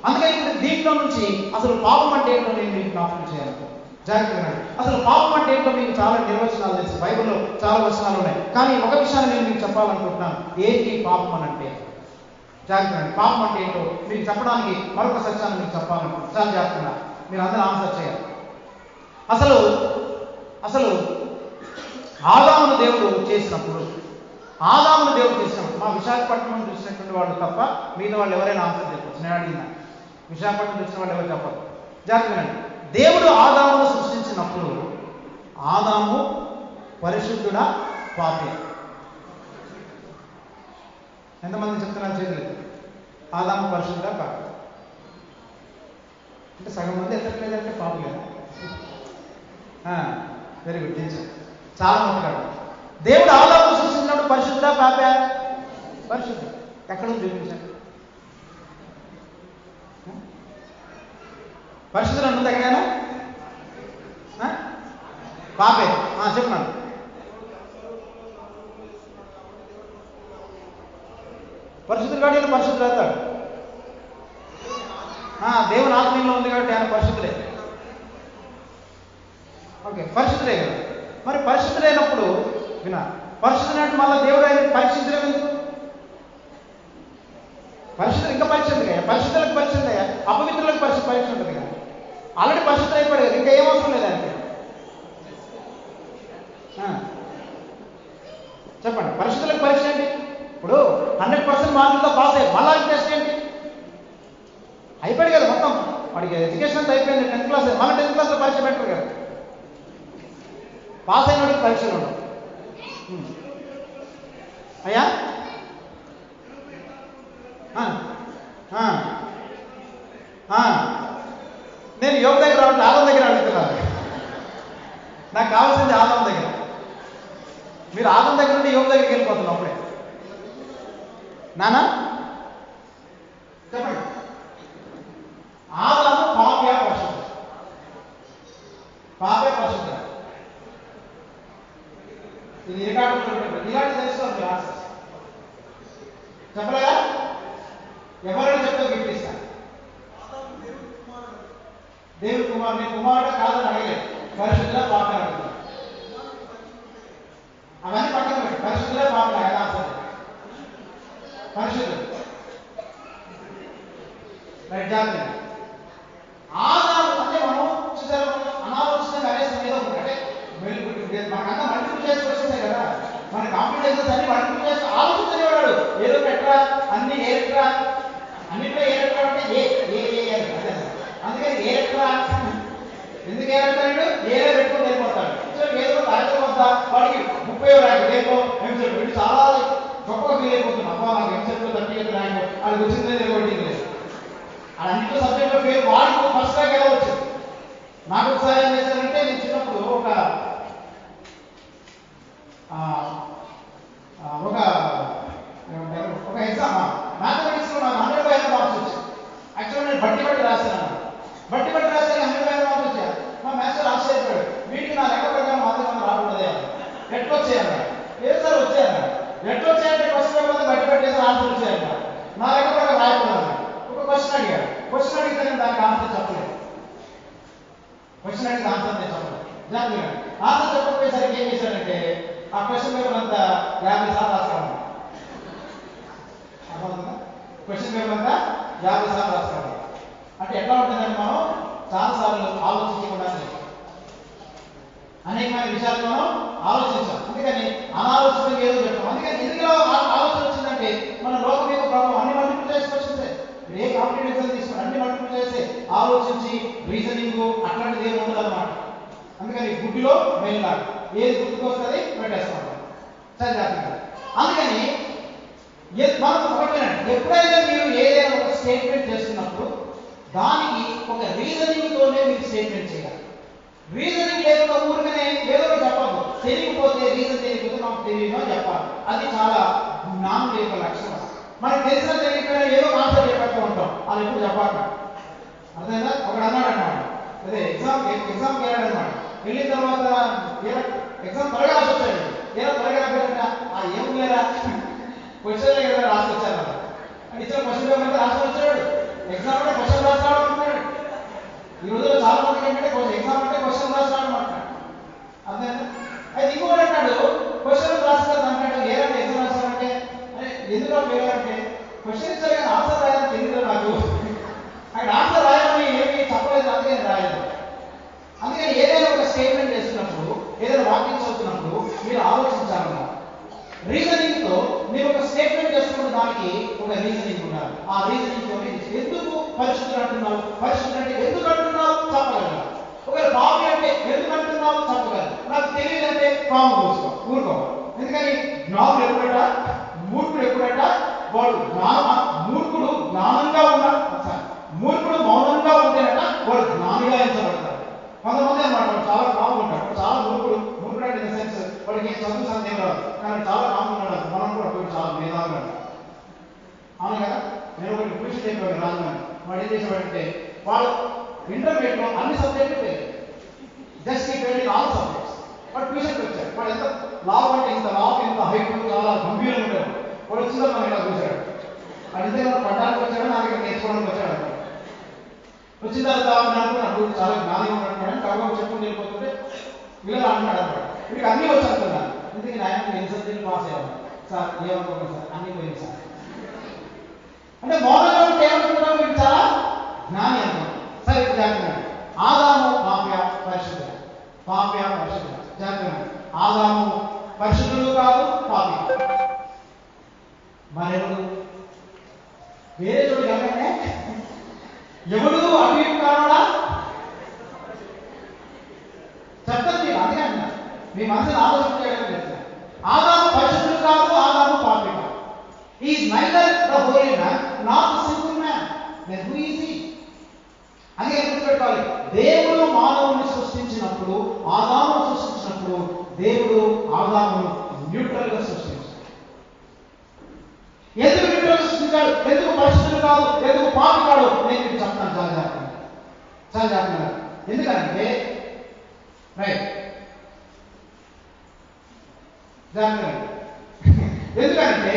అందుకని ఇప్పుడు దీంట్లో నుంచి అసలు పాపం అంటే ఏంటో నేను మీకు జ్ఞాపకం చేయాలి. జాగ్రత్తగా అసలు పాపం అంటే ఏంటో మీకు చాలా నిర్వచనాలు తెలుసు. బైబిల్లో చాలా వచనాలు ఉన్నాయి. కానీ ఒక విషయాన్ని నేను మీకు చెప్పాలనుకుంటున్నాను. ఏంటి పాపం అని అంటే? జాగ్రత్తగా పాపం అంటే ఏంటో మీకు చెప్పడానికి మరొక సత్యాన్ని మీకు చెప్పాలనుకుంటున్నాను. చాలా జాగ్రత్తగా మీరు అందరూ ఆన్సర్ చేయాలి. అసలు ఆదామును దేవుడు చేసినప్పుడు మా విశాఖపట్నం చూసినటువంటి వాళ్ళు తప్ప మిగతా వాళ్ళు ఎవరైనా ఆన్సర్ చెప్పచ్చు. నేను అడిగిన విశాఖపట్నం చూసిన వాళ్ళు ఎవరు చెప్పరు. జాగ్రత్తగా దేవుడు ఆదామును సృష్టించినప్పుడు ఆదాము పరిశుద్ధుడా పాపి? ఎంతమంది చెప్తున్నారు చేయలేదు? ఆదాము పరిశుద్ధుడా పాపి? అంటే సగం మంది ఎత్తకు లేదంటే పాపి లేదా? Very good teacher. చాలా మాట్లాడు. దేవుడు ఆదామును సృష్టించినప్పుడు పరిశుద్ధుడా పాపా? పరిశుద్ధుడు. ఎక్కడ చూపించాడు? పరిశుద్ధులు ఉంది ఎక్కడైనా? పాపే. చెప్పినాను. పరిశుద్ధుడు కాబట్టి ఆయన పరిశుద్ధుడు అవుతాడు. దేవుని ఆత్మీయంలో ఉంది కాబట్టి ఆయన పరిశుద్ధులే. ఓకే, పరిశుద్ధులే కదా. మరి పరిశుద్ధులైనప్పుడు పరిశుద్ధులంటే మళ్ళీ దేవుడు ఆయన పరీక్షించడం ఎందుకు? పరిశుద్ధులు ఇంకా పరీక్ష ఉంది కదా. పరిశుద్ధులకు పరీక్ష ఉందా? అపవిత్రులకు పరీక్ష ఉంటుంది కదా. ఆల్రెడీ పరిశుద్ధులు అయిపోయాడు కదా, ఇంకా ఏం అవసరం లేదు ఆయనకి. చెప్పండి, పరిశుద్ధులకు పరీక్ష ఏంటి? ఇప్పుడు 100% మార్కులతో పాస్ అయ్యారు, మళ్ళా టెస్ట్ ఏంటి? అయిపోయాడు కదా మొత్తం. వాడికి ఎడ్యుకేషన్ అంతా అయిపోయింది. 10th క్లాస్ మళ్ళీ 10th క్లాస్లో పరీక్ష పెట్టరు కదా. పాస్ అయిన వాడికి పరీక్షలు ఉండవు. అయ్యా నేను యోగ దగ్గర రావట్లేదు, ఆదం దగ్గర అడుగుతున్నాను. నాకు కావాల్సింది ఆదం దగ్గర. మీరు ఆదం దగ్గర నుండి యోగ దగ్గరికి వెళ్ళిపోతున్నాం అప్పుడే. నానా చెప్పండి, ఆదాము పాపే పరిశుద్ధ? పాపే పరిశుద్ధ. ఇది ఇలాంటి తెలుసుకోవాలి. ఆన్సర్ చెప్పలేదా? ఎవరైనా చెప్తే గిఫ్ట్ ఇస్తాను. దేవుడి కుమారుడు. నేను కుమారుడు కాదని అడగలేదు. పరిశుద్ధుల పాప అడుగుతాను. అవన్నీ పక్కన పెట్టి పరిశుద్ధుల పాప ఎలా ఆన్సర్? పరిశుద్ధుడు. రైట్. జాగ్రత్త. ఆదాము అంటే మనం చూసారు, అనాలోచితంగా అనేసం ఏదో అంటే మనకంతా మల్టిపుల్ చేసి వచ్చేసాయి కదా. మన కాంపిటేషన్స్ అన్ని మల్టిపుల్ చేసి ఆలోచించేవాడు. ఏదో పెట్టరా అన్ని ఏరెట్రా, అన్నింటిలో ఏరెట్రా అంటే అందుకని ఏరెట్రా. ఎందుకు ఏరెట్టాడు? ఏరే పెట్టుకుని వెళ్ళిపోతాడు. సో ఏదో అర్థం వద్దా వాడికి 30 ర్యాంక్, రేపు ఎంసెట్ వీడు చాలా గొప్పగా ఫీల్ అయిపోతున్నాడు. అబ్బా నాకు ఎంసెట్లో 38 ర్యాంక్, అది వచ్చిందే కొట్టింది లేదు. అది అన్నింటిలో సబ్జెక్ట్లో పేరు వాడికి ఫస్ట్ ర్యాంక్ ఎలా వచ్చింది? నాకు ఒకసారి ఏం చేశారంటే, నేను చిన్నప్పుడు ఒక ఆన్సర్ వచ్చాయంట. నా దగ్గర కూడా రాయకూడదు. ఒక క్వశ్చన్ అడిగాడు. క్వశ్చన్ అడిగితే నేను దానికి ఆన్సర్ చెప్పలేదు. క్వశ్చన్ అడిగితే ఆన్సర్ నేను చెప్పలేదు. జాగ్రత్తగా ఆన్సర్ చెప్పకపోయేసరికి ఏం చేశాడంటే ఆ క్వశ్చన్ పేపర్ అంతా 50 సార్లు రాసుకోవాలి. అర్థమవుతుందా? క్వశ్చన్ పేపర్ అంతా 50 సార్లు రాసుకోవాలి. అంటే ఎట్లా ఉంటుందంటే మనం చాలాసార్లు ఆలోచించకుండా అనేకమైన విషయాలు మనం ఆలోచించాం. అందుకని అనాలోచితంగా ఏదో చెప్తాం. అందుకని ఎందుకు ఆలోచన వచ్చిందంటే మన లోకం యొక్క ప్రభావం అన్ని మల్టిపుల్ చేసి వచ్చింది. ఏ కాంపిటేటివ్ ఎగ్జామ్ తీసుకుని అన్ని మల్టిపుల్ చేసి ఆలోచించి రీజనింగ్ అట్లాంటిది ఏమి ఉండదు అన్నమాట. అందుకని గుడ్డిలో వెళ్ళాలి. ఏది గుర్తుకొస్తుంది పెట్టేస్తాం. సరే జాగ్రత్తగా. అందుకని మనం ఒకటేనండి, ఎప్పుడైతే మీరు ఏదైనా ఒక స్టేట్మెంట్ చేస్తున్నప్పుడు దానికి ఒక రీజనింగ్తోనే మీరు స్టేట్మెంట్ చేయాలి. రీజనింగ్ లేకుండా ఊరికనే ఏదో చెప్పాలి. తెలియకపోతే రీజన్ తెలియకపోతే మాకు తెలియదు చెప్పాలి. అది చాలా జ్ఞానం యొక్క లక్షణం. మనకు తెలిసిన తెలియకపోయినా ఏదో ఆన్సర్ చెప్పేస్తూ ఉంటాం. అది ఎప్పుడు చెప్పాలి. అర్థమైందా? ఒకడు అన్నాడు అన్నమాట, అదే ఎగ్జామ్కి వెళ్ళాడనమాట. వెళ్ళిన తర్వాత ఎగ్జామ్ త్వరగా రాసి వచ్చాడు. ఏదో త్వరగా రాకపోయాడంట. ఏం లేదా క్వశ్చన్ కదా రాసి వచ్చారు కదా అని ఇచ్చిన క్వశ్చన్ పేపర్ అయితే రాసి వచ్చాడు. ఎగ్జామ్ అంటే క్వశ్చన్ రాస్తాడు అంటున్నాడు. ఈ రోజుల్లో చాలా మందికి ఏంటంటే ఎగ్జామ్ అంటే క్వశ్చన్ రాస్తాడు అంటాడు. అర్థమైందా? అయితే ఇంకొకటి అంటాడు క్వశ్చన్ రాస్తారు అంటాడు. ఏదంటే ఎగ్జామ్ రాస్తాడంటే ఎందులో వేయాలంటే క్వశ్చన్ ఇచ్చారు కానీ ఆన్సర్ రాయాలని తెలియదు నాకు. అక్కడ ఆన్సర్ రాయాలని ఏమి చెప్పలేదు, అందుకని రాయలేదు. అందుకని ఏదైనా ఒక స్టేట్మెంట్ చేస్తున్నప్పుడు ఏదైనా వాక్యం చదువుతున్నప్పుడు మీరు ఆలోచించాలన్నమాట. రీజనింగ్ తో మీరు ఒక స్టేట్మెంట్ చేస్తున్న దానికి ఒక రీజనింగ్ ఉండాలి. ఆ రీజనింగ్ తో ఎందుకు పరిశుద్ధులు అంటున్నావు, పరిశుద్ధులు అంటే ఎందుకు అంటున్నావు చెప్పగలరు. ఒకవేళ పాపి అంటే ఎందుకు అంటున్నావు చెప్పగలరు. నాకు తెలియదంటే పాము ఊరుకోవాలి. ఎందుకని జ్ఞానుడు ఎప్పుడట, మూర్ఖుడు ఎప్పుడట, వాడు మూర్ఖుడు జ్ఞానంగా ఉన్నాడు, మూర్ఖుడు మౌనంగా ఉంటేనట వాడు జ్ఞానిగా ఎంచబడతాడు. కొంతమంది అన్నమాట చాలా కాము ఉంటాడు, చాలా మూర్ఖుడు అంటే ఇన్ సెన్స్ వాడికి చదువు సందేహం రాదు కానీ చాలా కాము ఉన్నాడు. మనం కూడా పోయి చాలా మేధావులు. అవును కదా? నేను ఒకటి ట్యూషన్ చెప్పాను రాజుగాని. వాడు ఏం చేసేవాడంటే వాడు ఇంటర్మీడియట్ లో అన్ని సబ్జెక్టులు లేదు, జస్ట్ ఈ పెళ్లి 4 సబ్జెక్ట్స్. వాడు ట్యూషన్కి వచ్చాడు. వాడు ఎంత లావు అంటే ఇంత లావు, ఇంత హైట్, చాలా గంభీరంగా ఉండేవాడు. వాడు వచ్చిందో మనం ఇలా చూశాడు. వాడు ఇంతగా పడ్డానికి వచ్చాడు, నా దగ్గర నేర్చుకోవడానికి వచ్చాడు. వచ్చిన తర్వాత నాకు చాలా జ్ఞానం ఉన్నట్టు కర్మ చెప్పుకుని వెళ్ళిపోతుంటే ఇలా అంటున్నాడు అన్నమాట. వీడికి అన్నీ వచ్చి అనుకున్నాను. ఇందుకు ఆయన ఎన్ని సబ్జెక్టులు పాస్ అయ్యాను సార్, ఏమనుకోండి సార్ అన్నీ పోయింది సార్ అంటే మౌనంగా ఉంటే ఏమనుకుంటాం, వీడు చాలా జ్ఞాని అనుకుంటాం. సరే ఇప్పుడు జాగ్రత్త. ఆదాము పాప్య పరిశుద్ధుడు, పాప్య పరిశుద్ధుడు. జాగ్రత్త. ఆదాము పరిశుద్ధుడు కాదు, పాపి. మరెవరు వేరే చోటు ఎవరైనా ఎవడు అటు ఇటు కావాలా చెప్పండి. అందుకే అన్నా మీ మనసుని ఆలోచన చేయడం లేదు. ఆదాము పరిశుద్ధుడు కాదు, ఆదాము పాపి కాదు. Is neither the holy man not the simple man. Then who is he? అని గుర్తుపెట్టుకోవాలి. దేవుడు మానవుని సృష్టించినప్పుడు, ఆదామును సృష్టించినప్పుడు దేవుడు ఆదామును న్యూట్రల్ గా సృష్టించాడు. ఎందుకు న్యూట్రల్ సృష్టించాడు, ఎందుకు పరిశుద్ధుడు కాదు, ఎందుకు పాపి కాడు నేను మీకు చెప్తాను చాలా జాగ్రత్తగా. చాలా జాగ్రత్తగా. ఎందుకంటే రైట్ జాగ్రత్తగా. ఎందుకంటే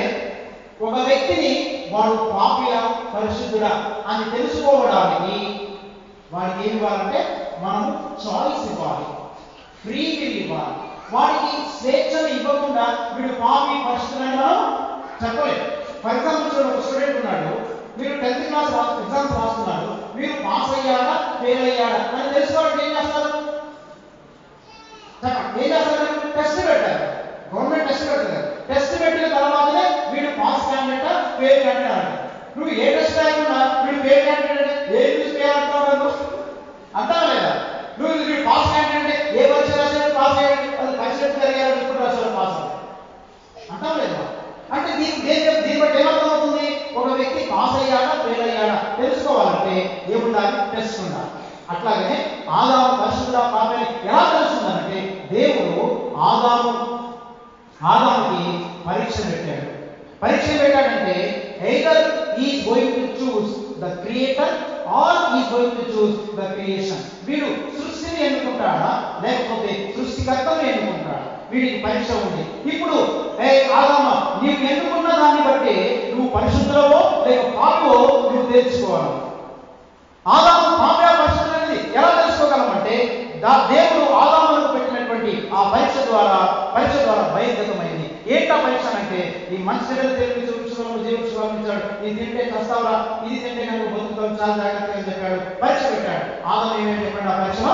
ఒక వ్యక్తిని వాడు పాపియా పరిశుద్ధుడా అని తెలుసుకోవడానికి వాడికి ఏం ఇవ్వాలంటే మనం చాయిస్ ఇవ్వాలి, ఫ్రీ విల్ ఇవ్వాలి. వాడికి స్వేచ్ఛను ఇవ్వకుండా వీడు పాపి పరిశుద్ధుడని మనం చెప్పలేదు. ఫర్ ఎగ్జాంపుల్ ఒక స్టూడెంట్ ఉన్నాడు, మీరు 10th క్లాస్ ఎగ్జామ్స్ రాస్తున్నారు, మీరు పాస్ అయ్యాడా ఫెయిల్ అయ్యాడా అని తెలుసుకోవాలంటే ఏం చేస్తారు? ఏం చేస్తారు? టెస్ట్ పెట్టారు. గవర్నమెంట్ టెస్ట్ పెడతారు. టెస్ట్ పెట్టిన తర్వాతనే వీడు పాస్ క్యాండిడేటా ఫెయిల్ క్యాండిడేట్ అంటారు. నువ్వు ఏ టెస్ట్ రాయకుండా వీడు ఫెయిల్ క్యాండిడేట్ ఏ న్యూస్ ఫెయిల్ అంటావు అంటావా లేదా? నువ్వు వీడు పాస్ క్యాండిడేట్ ఏ పరీక్ష రాశాడు పాస్ అయ్యాడు, అది పరీక్ష జరిగాడు ఇప్పుడు రాశాడు పాస్ అంటావా లేదా? అంటే దీన్ని బట్టి ఏమర్థమవుతుంది? ఒక వ్యక్తి పాస్ అయ్యాడా ఫెయిల్ అయ్యాడా తెలుసుకోవాలంటే ఏముండాలి? టెస్ట్ ఉండాలి. అట్లాగనే ఆదాము పరిశుద్ధుడా పాపని ఎలా తెలుస్తుందంటే దేవుడు ఆదాముకి పరీక్ష పెట్టాడు. పరీక్ష పెట్టాడంటే either is going to choose the creator or is going to choose the creation. వీడు సృష్టిని ఎన్నుకుంటాడా లేకపోతే సృష్టికర్తను ఎన్నుకుంటాడా? వీడికి పరీక్ష ఉంది. ఇప్పుడు ఆదామ నీవు ఎన్నుకున్న దాన్ని బట్టి నువ్వు పరిశుద్ధులవో లేక పాపివో నువ్వు తెలుసుకోవాలి. ఆదాము పాపే పరిశుద్ధులనేది ఎలా తెలుసుకోగలమంటే దేవుడు ఆదాములకు పెట్టినటువంటి ఆ పరీక్ష ద్వారా బహిర్గతమైంది. ఏంటా పరీక్ష అంటే, ఈ మనిషి చెడ్డలు తెలివి వృక్షాలను జీవవృక్షాలను ఇచ్చాడు, ఇది తింటే చస్తావురా, ఇది తింటే కనుక బతుకుతావు, చాలా జాగ్రత్తగా చెప్పాడు, పరీక్ష పెట్టాడు. ఆదాము ఏమేమి చెప్పండి ఆ పరీక్షలో?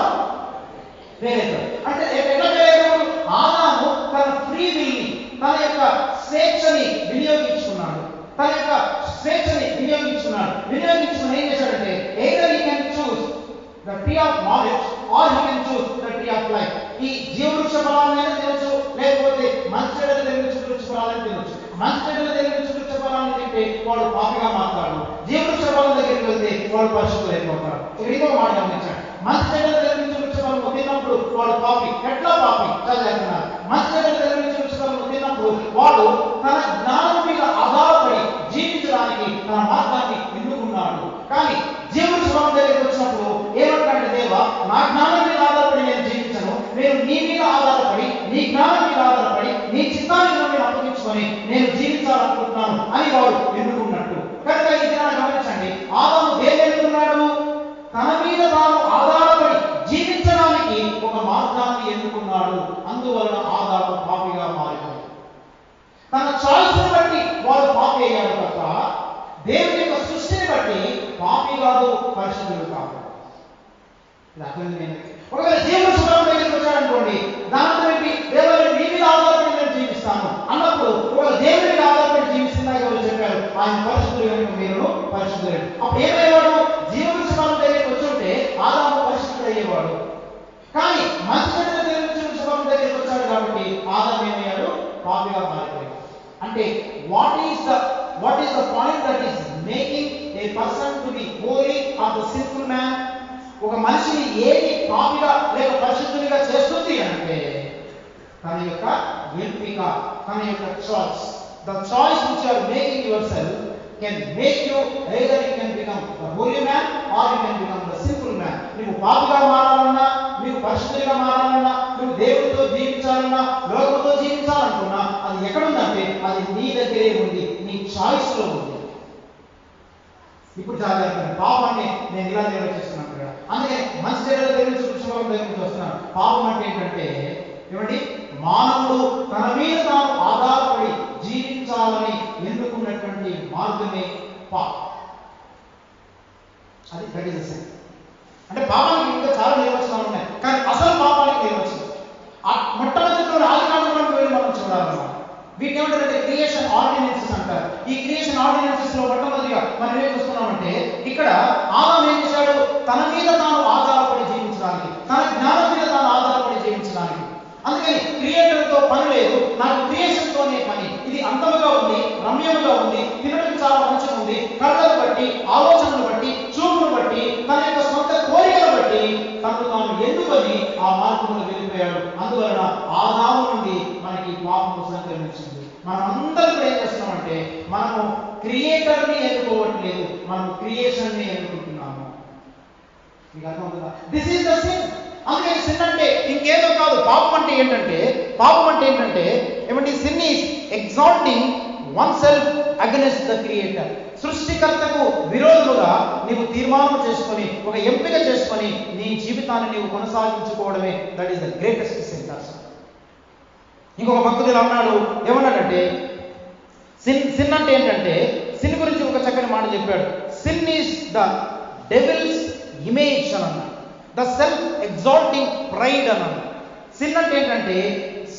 వేరేదు. అంటే ఎట్లా వేరేదు? ఆదాము తన ఫ్రీ విల్ని, తన యొక్క స్వేచ్ఛని వినియోగించుకున్నాడు. వినియోగించుకుని ఏం చేశాడంటే, either he can choose the tree of knowledge or he can choose the tree of life. ఈ జీవవృక్ష ఫలాలైనా తినొచ్చు, లేకపోతే మంచి చెడ్డలు తెలియని వృక్ష ఫలాలను తినొచ్చు. మంచి చెడ్డలు తెలియని వృక్ష ఫలాలను తింటే వాడు పాపిగా మారుతాడు, జీవవృక్ష ఫలం దగ్గరికి వెళ్తే వాడు పరిశుద్ధులు అయిపోతాడు. ఇంకో మాట గమనించాడు, మంచి చెడ్డలు తెలియని వృక్ష ఫలము తిన్నప్పుడు వాడు పాపి. ఎట్లా పాపి? చదివేస్తున్నారు. మంచి చెడ్డలు తెలియని వృక్ష ఫలము తిన్నప్పుడు వాడు తన జ్ఞానం మీద ఆధారపడి జీవించడానికి తన మార్గాన్ని ఎన్నుకున్నాడు. కానీ జీవవృక్ష ఫలం దగ్గరికి వచ్చినప్పుడు ఏమంటాడంటే, దేవా, నా జ్ఞానం మీద ఆధారపడి నేను జీవించను, నేను నీ మీద ఆధారపడి, నీ జ్ఞానం మీద ఆధారపడి, నీ చిత్తాన్ని నేను అప్పగించుకొని నేను జీవించాలనుకుంటున్నాను అని వాడు ఎన్నుకున్నట్టు. కనుక ఇది గమనించండి, ఆదాము దేన్ని ఎన్నుకున్నాడు? తన మీద తాను ఆధారపడి జీవించడానికి ఒక మార్గాన్ని ఎన్నుకున్నాడు. అందువలన ఆదాము పాపిగా మారిపోయాడు. తన చాయిస్ని బట్టి వాడు పాపి అయ్యాడు తప్ప దేవుని యొక్క సృష్టిని బట్టి పాపి కాదు, పరిశుద్ధుడు కాదు. ఒకవేళ జీవవృక్ష ఫలం దగ్గరికి వచ్చాడనుకోండి, దాంతో ఏంటి, దేవుని నీ మీద ఆధారపడి నేను జీవిస్తాను అన్నప్పుడు ఒకవేళ దేవుని మీద ఆధారపడి జీవిస్తుందా ఎవరు చెప్పారు? ఆయన పరిశుద్ధులు కనుక మీరు పరిశుద్ధులు. అప్పుడు ఏమయ్యేవాడు? జీవవృక్ష ఫలం దగ్గరికి వచ్చుంటే ఆదాము పరిశుద్ధుడు అయ్యేవాడు. కానీ మంచి చెడ్డల జీవవృక్ష ఫలం దగ్గరికి వచ్చాడు కాబట్టి ఆదాము ఏమయ్యాడు? పాపిగా మారిపోయాడు. అంటే what is the point that is making a person to be holy or the simple man? ఒక మనిషిని ఏది పాపిగా లేక పరిశుద్ధునిగా చేస్తుంది అంటే తన యొక్క ఎంపిక, తన యొక్క choice. The choice which you are making yourself can make you either you can become the holy man or you can become the simple man. నీవు పాపిగా మారాలన్నా, నీవు పరిశుద్ధునిగా మారాలన్నా, నువ్వు దేవుడితో జీవించాలన్నా, లోకంతో జీవించాలనుకున్నా అది ఎక్కడుందంటే అది నీ దగ్గరే ఉంది, నీ చాయిస్ లో ఉంది. ఇప్పుడు జాగ్రత్త, పాపాన్ని నేను ఇలా నిర్వచిస్తున్నాను కదా, అందుకే మంచి చెడ్డల దగ్గర వృక్షఫలం దగ్గర నుంచి వస్తున్నాను. పాపం అంటే ఏంటంటే ఏమండి, మానవుడు తన మీద తాను ఆధారపడి జీవించాలని ఎన్నుకున్నటువంటి మార్గమే పాపం. అది గడిచేసాయి. అంటే పాపానికి ఇంకా చాలా నిర్వచనాలు ఉన్నాయి, కానీ అసలు పాపానికి నిర్వచనం మొట్టమొదటి ఆదికాండంలోకి వెళ్ళి మనం చూడాలన్నమాట. వీటిని ఏమంటారంటే క్రియేషన్ ఆర్డినెన్సెస్ అంటారు. ఈ క్రియేషన్ ఆర్డినెన్సెస్ లో మొట్టమొదటిగా మనం ఏం చూస్తున్నామంటే, ఇక్కడ ఆదాము ఏం చేశాడు? తన మీద తాను ఆధారపడి జీవించడానికి, తన జ్ఞానం మీద తాను ఆధారపడి జీవించడానికి. అందుకని క్రియేటర్తో పని లేదు, నాకు క్రియేషన్తోనే పని. ఇది అంతముగా ఉంది, రమ్యముగా ఉంది, తినడం చాలా మంచిగా ఉంది. కళ్ళను బట్టి, ఆలోచనలు బట్టి, చూపును బట్టి, తన యొక్క సొంత కోరికలు బట్టి తను తాను ఎన్నుకొని ఆ మార్గంలో వెళ్ళిపోయాడు. అందువలన ఆదాము నుండి మనకి పాపము సంక్రమించింది. మనం అందరూ కూడా ఏం చేస్తున్నామంటే, మనము క్రియేటర్ని ఎన్నుకోవట్లేదు, మనం క్రియేషన్ని ఎన్నుకుంటున్నాము. మీకు అర్థమవుతుందా? This is the sin. అందుకని సిన్ అంటే ఇంకేదో కాదు. పాపం అంటే ఏంటంటే ఏమంటే sin is exalting one self against the creator. సృష్టికర్తకు విరోధముగా నీవు తీర్మానం చేసుకొని, ఒక ఎంపిక చేసుకొని నీ జీవితాన్ని నీవు కొనసాగించుకోవడమే that is the greatest sin. ఇంకొక భక్తుడు అన్నాడు, ఏమన్నాడంటే సిన్ అంటే ఏంటంటే, సిన్ గురించి ఒక చక్కని మాట చెప్పాడు. Sin is the devil's image అని అన్నాడు, ద సెల్ఫ్ ఎగ్జాల్టింగ్ ప్రైడ్ అని అన్నాడు. సిన్ అంటే ఏంటంటే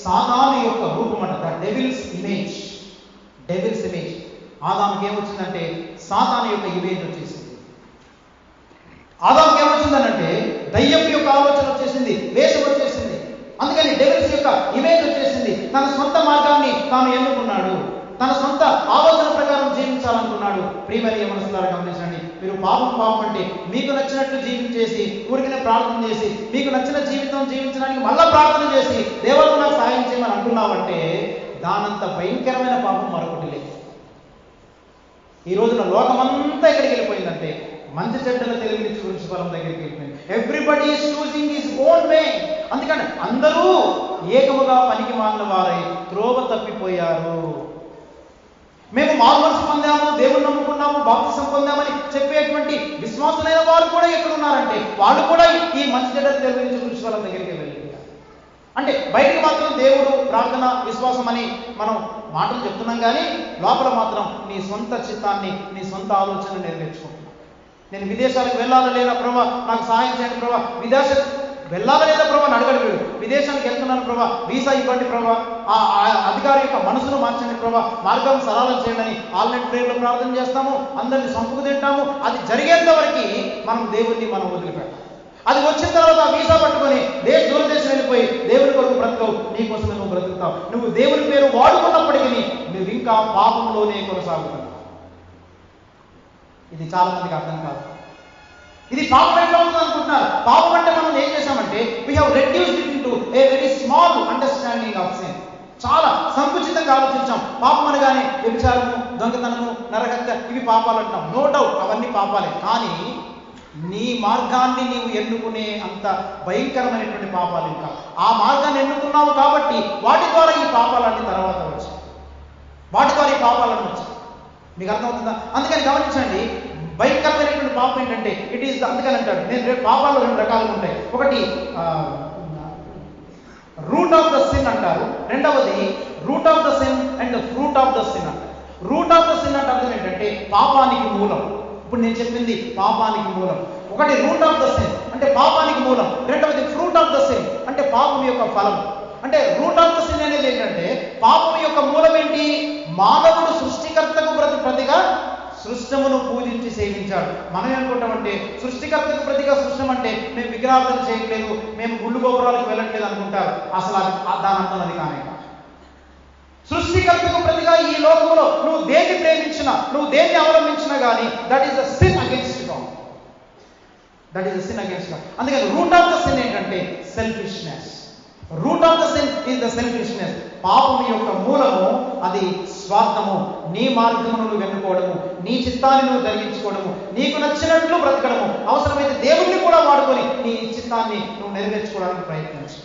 సాతాను యొక్క రూపం అంట, ద డెవిల్స్ ఇమేజ్. ఆదాముకి ఏమొచ్చిందంటే సాతాను యొక్క ఇమేజ్ వచ్చేసింది. ఆదాముకి ఏమొచ్చిందనంటే దయ్యం యొక్క ఆలోచన వచ్చేసింది, వేషం వచ్చేసింది. అందుకని డెవిల్స్ యొక్క ఇమేజ్ వచ్చేసింది. తన సొంత మార్గాన్ని తాను ఎన్నుకున్నాడు, తన సొంత ఆలోచన ప్రకారం జీవించాలనుకున్నాడు. ప్రియమైన మనసులారా గమనించండి, మీరు పాపం అంటే మీకు నచ్చినట్లు జీవించేసి, ఊరికనే ప్రార్థన చేసి, మీకు నచ్చిన జీవితం జీవించడానికి మళ్ళా ప్రార్థన చేసి దేవుడు నాకు సహాయం చేయమని అంటున్నావంటే దానంత భయంకరమైన పాపం మరొకటి లేదు. ఈ రోజున లోకమంతా ఎక్కడికి వెళ్ళిపోయిందంటే మంచి చెడ్డల తెలివిని వృక్షఫలం దగ్గరికి వెళ్ళిపోయింది. Everybody is choosing his own way. అందుకని అందరూ ఏకముగా పనికి మాలిన వారై త్రోవ తప్పిపోయారు. మేము మారుమనసు పొందాము బాప్తిసం పొందామని చెప్పేటువంటి విశ్వాసులైన వారు కూడా ఎక్కడ ఉన్నారంటే వాళ్ళు కూడా ఈ మంచి చెడ్డలు తెలియజేసే కృషి వాళ్ళ దగ్గరికి వెళ్ళి అంటే బయటకు మాత్రం దేవుడు ప్రార్థన విశ్వాసం అని మనం మాటలు చెప్తున్నాం కానీ లోపల మాత్రం నీ సొంత చిత్తాన్ని నీ సొంత ఆలోచన నెరవేర్చుకుంటున్నాను. నేను విదేశాలకు వెళ్ళాలా లేదా ప్రభా నాకు సహాయం చేయండి ప్రభా, వెళ్ళాలా లేదా ప్రభా అని అడగడు వీడు. విదేశానికి వెళ్తున్నాను ప్రభా, వీసా ఇవ్వండి ప్రభా, ఆ అధికారి యొక్క మనసును మార్చండి ప్రభా, మార్గం సరళం చేయండి అని ఆల్రెడీ ప్రేయర్లో ప్రార్థన చేస్తాము, అందరినీ సంపుకు తింటాము. అది జరిగేంత వరకు మనం దేవుణ్ణి మనం వదిలిపెట్టాలి. అది వచ్చిన తర్వాత వీసా పట్టుకొని దూరదేశం వెళ్ళిపోయి దేవుని కొరకు బ్రతకవు, నీకోసమే నువ్వు బ్రతుకుతావు. నువ్వు దేవుని పేరు వాడుకున్నప్పటికీ నువ్వు ఇంకా పాపంలోనే కొనసాగుతున్నావు. ఇది చాలా మందికి అర్థం కాదు. ఇది పాపం ఎట్లా అవుతుంది అనుకుంటున్నారు. పాపం అంటే మనం ఏం చేశామంటే we have reduced it into a very small understanding of sin. చాలా సంకుచితంగా ఆలోచించాం. పాపం అనగానే వ్యభిచారము, దొంగతనము, నరహత్య ఇవి పాపాలు అంటున్నాం. నో డౌట్ అవన్నీ పాపాలే. కానీ నీ మార్గాన్ని నీవు ఎన్నుకునే అంత భయంకరమైనటువంటి పాపాలు ఇంకా ఆ మార్గాన్ని ఎన్నుకున్నావు కాబట్టి వాటి ద్వారా ఈ పాపాలన్నీ తర్వాత వచ్చాయి. వాటి ద్వారా ఈ పాపాలన్నీ వచ్చాయి. మీకు అర్థమవుతుందా? అందుకని గమనించండి, భయంకరమైనటువంటి పాపం ఏంటంటే ఇట్ ఈస్ అందుకని అంటాడు, నేను పాపాలు 2 రకాలుగా ఉంటాయి. ఒకటి రూట్ ఆఫ్ ద సిన్ అంటారు, రెండవది route of the sin and fruit of the sin అంటారు. రూట్ ఆఫ్ ద సిన్ అంటే అర్థం ఏంటంటే పాపానికి మూలం. ఇప్పుడు నేను చెప్పింది పాపానికి మూలం. ఒకటి రూట్ ఆఫ్ ద సిన్ అంటే పాపానికి మూలం, రెండవది ఫ్రూట్ ఆఫ్ ద సిన్ అంటే పాపం యొక్క ఫలం. అంటే రూట్ ఆఫ్ ద సిన్ అనేది ఏంటంటే పాపం యొక్క మూలం ఏంటి? మానవుడు సృష్టికర్తకు ప్రతిగా సృష్టమును పూజించి సేవించాడు. మనం ఏమనుకుంటామంటే సృష్టికర్తకు ప్రతిగా సృష్టం అంటే మేము విగ్రహార్థన చేయట్లేదు, మేము గుళ్ళు గోపురాలకు వెళ్ళట్లేదు అనుకుంటారు. అసలు దాని అర్థం అది కానీ సృష్టికర్తకు ప్రతిగా ఈ లోకంలో నువ్వు దేన్ని ప్రేమించినా, నువ్వు దేన్ని అవలంబించినా కానీ that is the sin against God. That is the sin against God. అందుకని రూట్ ఆఫ్ ద సిన్ ఏంటంటే selfishness. Route of the sin is the selfishness. పాపం యొక్క మూలము అది స్వార్థము, నీ మార్గమును నువ్వు వెన్నుకోవడము, నీ చిత్తాన్ని నువ్వు జరిగించుకోవడము, నీకు నచ్చినట్లు బ్రతకడము, అవసరమైతే దేవుణ్ణి కూడా వాడుకొని నీ చిత్తాన్ని నువ్వు నెరవేర్చుకోవడానికి ప్రయత్నించు.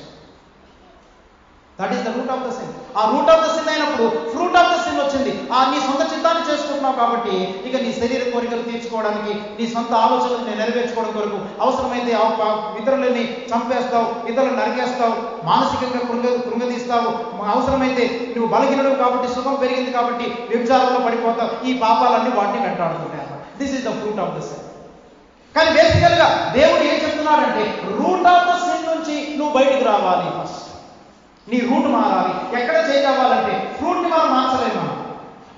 That is the root of the sin. ఆ రూట్ ఆఫ్ ద సిన్ అయినప్పుడు ఫ్రూట్ ఆఫ్ ద సిన్ వచ్చింది. నీ సొంత చిత్తాన్ని చేసుకుంటున్నావు కాబట్టి ఇక నీ శరీర కోరికలు తీర్చుకోవడానికి, నీ సొంత ఆలోచనలు నెరవేర్చుకోవడం కొరకు అవసరమైతే ఇతరులని చంపేస్తావు, ఇతరులను నరికేస్తావు, మానసికంగా కృంగతీస్తావు, అవసరమైతే నువ్వు బలహీనుడు కాబట్టి సుఖం పెరిగింది కాబట్టి వ్యభిచారంలో పడిపోతావు. ఈ పాపాలన్నీ వాటిని వెంటాడుతుంటాయి. This is the fruit of the sin. కానీ బేసికల్గా దేవుడు ఏం చెప్తున్నాడంటే రూట్ ఆఫ్ ద సిన్ నుంచి నువ్వు బయటికి రావాలి. ఫస్ట్ నీ రూట్ మారాలి. ఎక్కడ చేంజ్ అవ్వాలంటే ఫ్రూట్ని మనం మార్చలేము.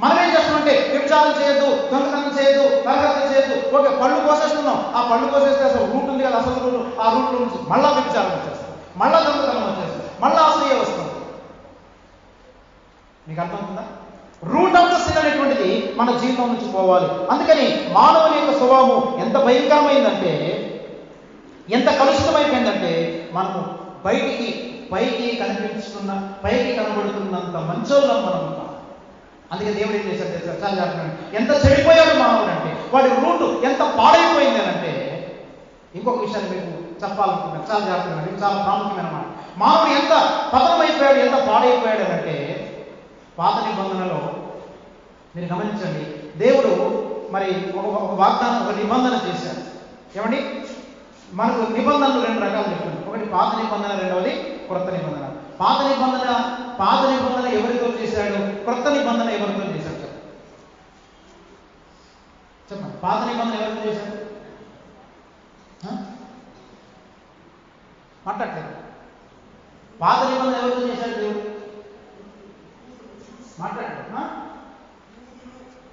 మనం ఏం చేస్తామంటే వ్యభిచారం చేయొద్దు, దొంగతనం చేయొద్దు, నరహత్య చేయొద్దు, ఓకే పళ్ళు కోసేస్తున్నాం. ఆ పళ్ళు కోసేస్తే అసలు రూట్ ఉంది కదా, అసలు రూట్, ఆ రూట్లో నుంచి మళ్ళా వ్యభిచారం వచ్చేస్తుంది, మళ్ళా దొంగతనం వచ్చేస్తుంది, మళ్ళా అసూయ వస్తుంది. మీకు అర్థమవుతుందా? రూట్ ఆఫ్ ద సిన్ అనేటువంటిది మన జీవితం నుంచి పోవాలి. అందుకని మానవుని యొక్క స్వభావం ఎంత భయంకరమైందంటే, ఎంత కలుషితమైపోయిందంటే మనము పైకి కనిపిస్తున్న, పైకి కనబడుతున్నంత మంచోళ్ళం మనం ఉంటాం. అందుకే దేవుడు ఏం చేశాడు తెలుసా? చాలా చెప్పండి, ఎంత చెడిపోయాడు మానవుడు అంటే, వాడి రూట్ ఎంత పాడైపోయింది అని అంటే. ఇంకొక విషయాన్ని మీకు చెప్పాలనుకుంటున్నాను, చాలా జాగ్రత్తగా, ఇది చాలా ప్రాముఖ్యమైన మాట. మానవుడు ఎంత పతనమైపోయాడు, ఎంత పాడైపోయాడు అని అంటే, పాత నిబంధనలో మీరు గమనించండి, దేవుడు మరి ఒక వాగ్దానం, ఒక నిబంధన చేశాడు. ఏమండి, మనకు నిబంధనలు 2 రకాలు చెప్తుంది. ఒకటి పాత నిబంధన, రెండవది క్రొత్త నిబంధన. పాత నిబంధన ఎవరితో చేశాడు? క్రొత్త నిబంధన ఎవరితో చేశాడు? చెప్పండి. పాత నిబంధన ఎవరితో చేశాడు? మాట్లాడలేదు. పాత నిబంధన ఎవరితో చేశాడు దేవుడు? మాట్లాడలేదు.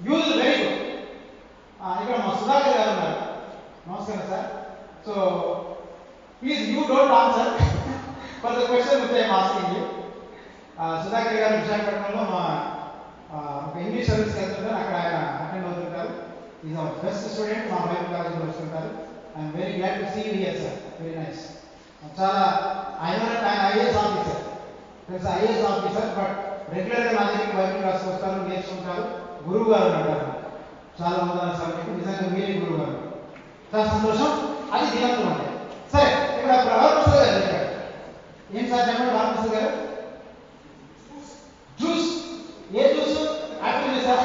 Use very good. ఇక్కడ మా సుధాకర్ గారు ఉన్నారు. నమస్కారం sir. So please you don't answer for the question which I'm asking you. Sudhakar గారు విశాఖపట్నంలో మా ఒక ఇంగ్లీష్ సర్వీస్కి వెళ్తుంటారు, అక్కడ ఆయన అటెండ్ అవుతుంటారు. ఈజ్ అవర్ బెస్ట్ స్టూడెంట్, మా బైబిల్ కాలేజీలో వస్తుంటారు. I'm very glad to see you here sir. Very nice. చాలా ఆయన ఐఏఎస్ ఆఫీసర్, తెలుసా? ఐఏఎస్ ఆఫీసర్, బట్ రెగ్యులర్గా నా దగ్గరికి బైబిల్ క్లాస్కి వస్తారు, నేర్చుకుంటారు. గురువు గారు అంటారు. చాలా ఉందని సార్, మీకు నిజంగా మీరే గురువు గారు. చాలా సంతోషం. అది దినత్వం అంటే. సరే, ఇక్కడ రామప్రసాద్ గారు చెప్పారు. ఏం సార్ చెప్పండి రామప్రసాద్ గారు? జ్యూస్. ఏ జ్యూస్? యాపిల్ జ్యూసా?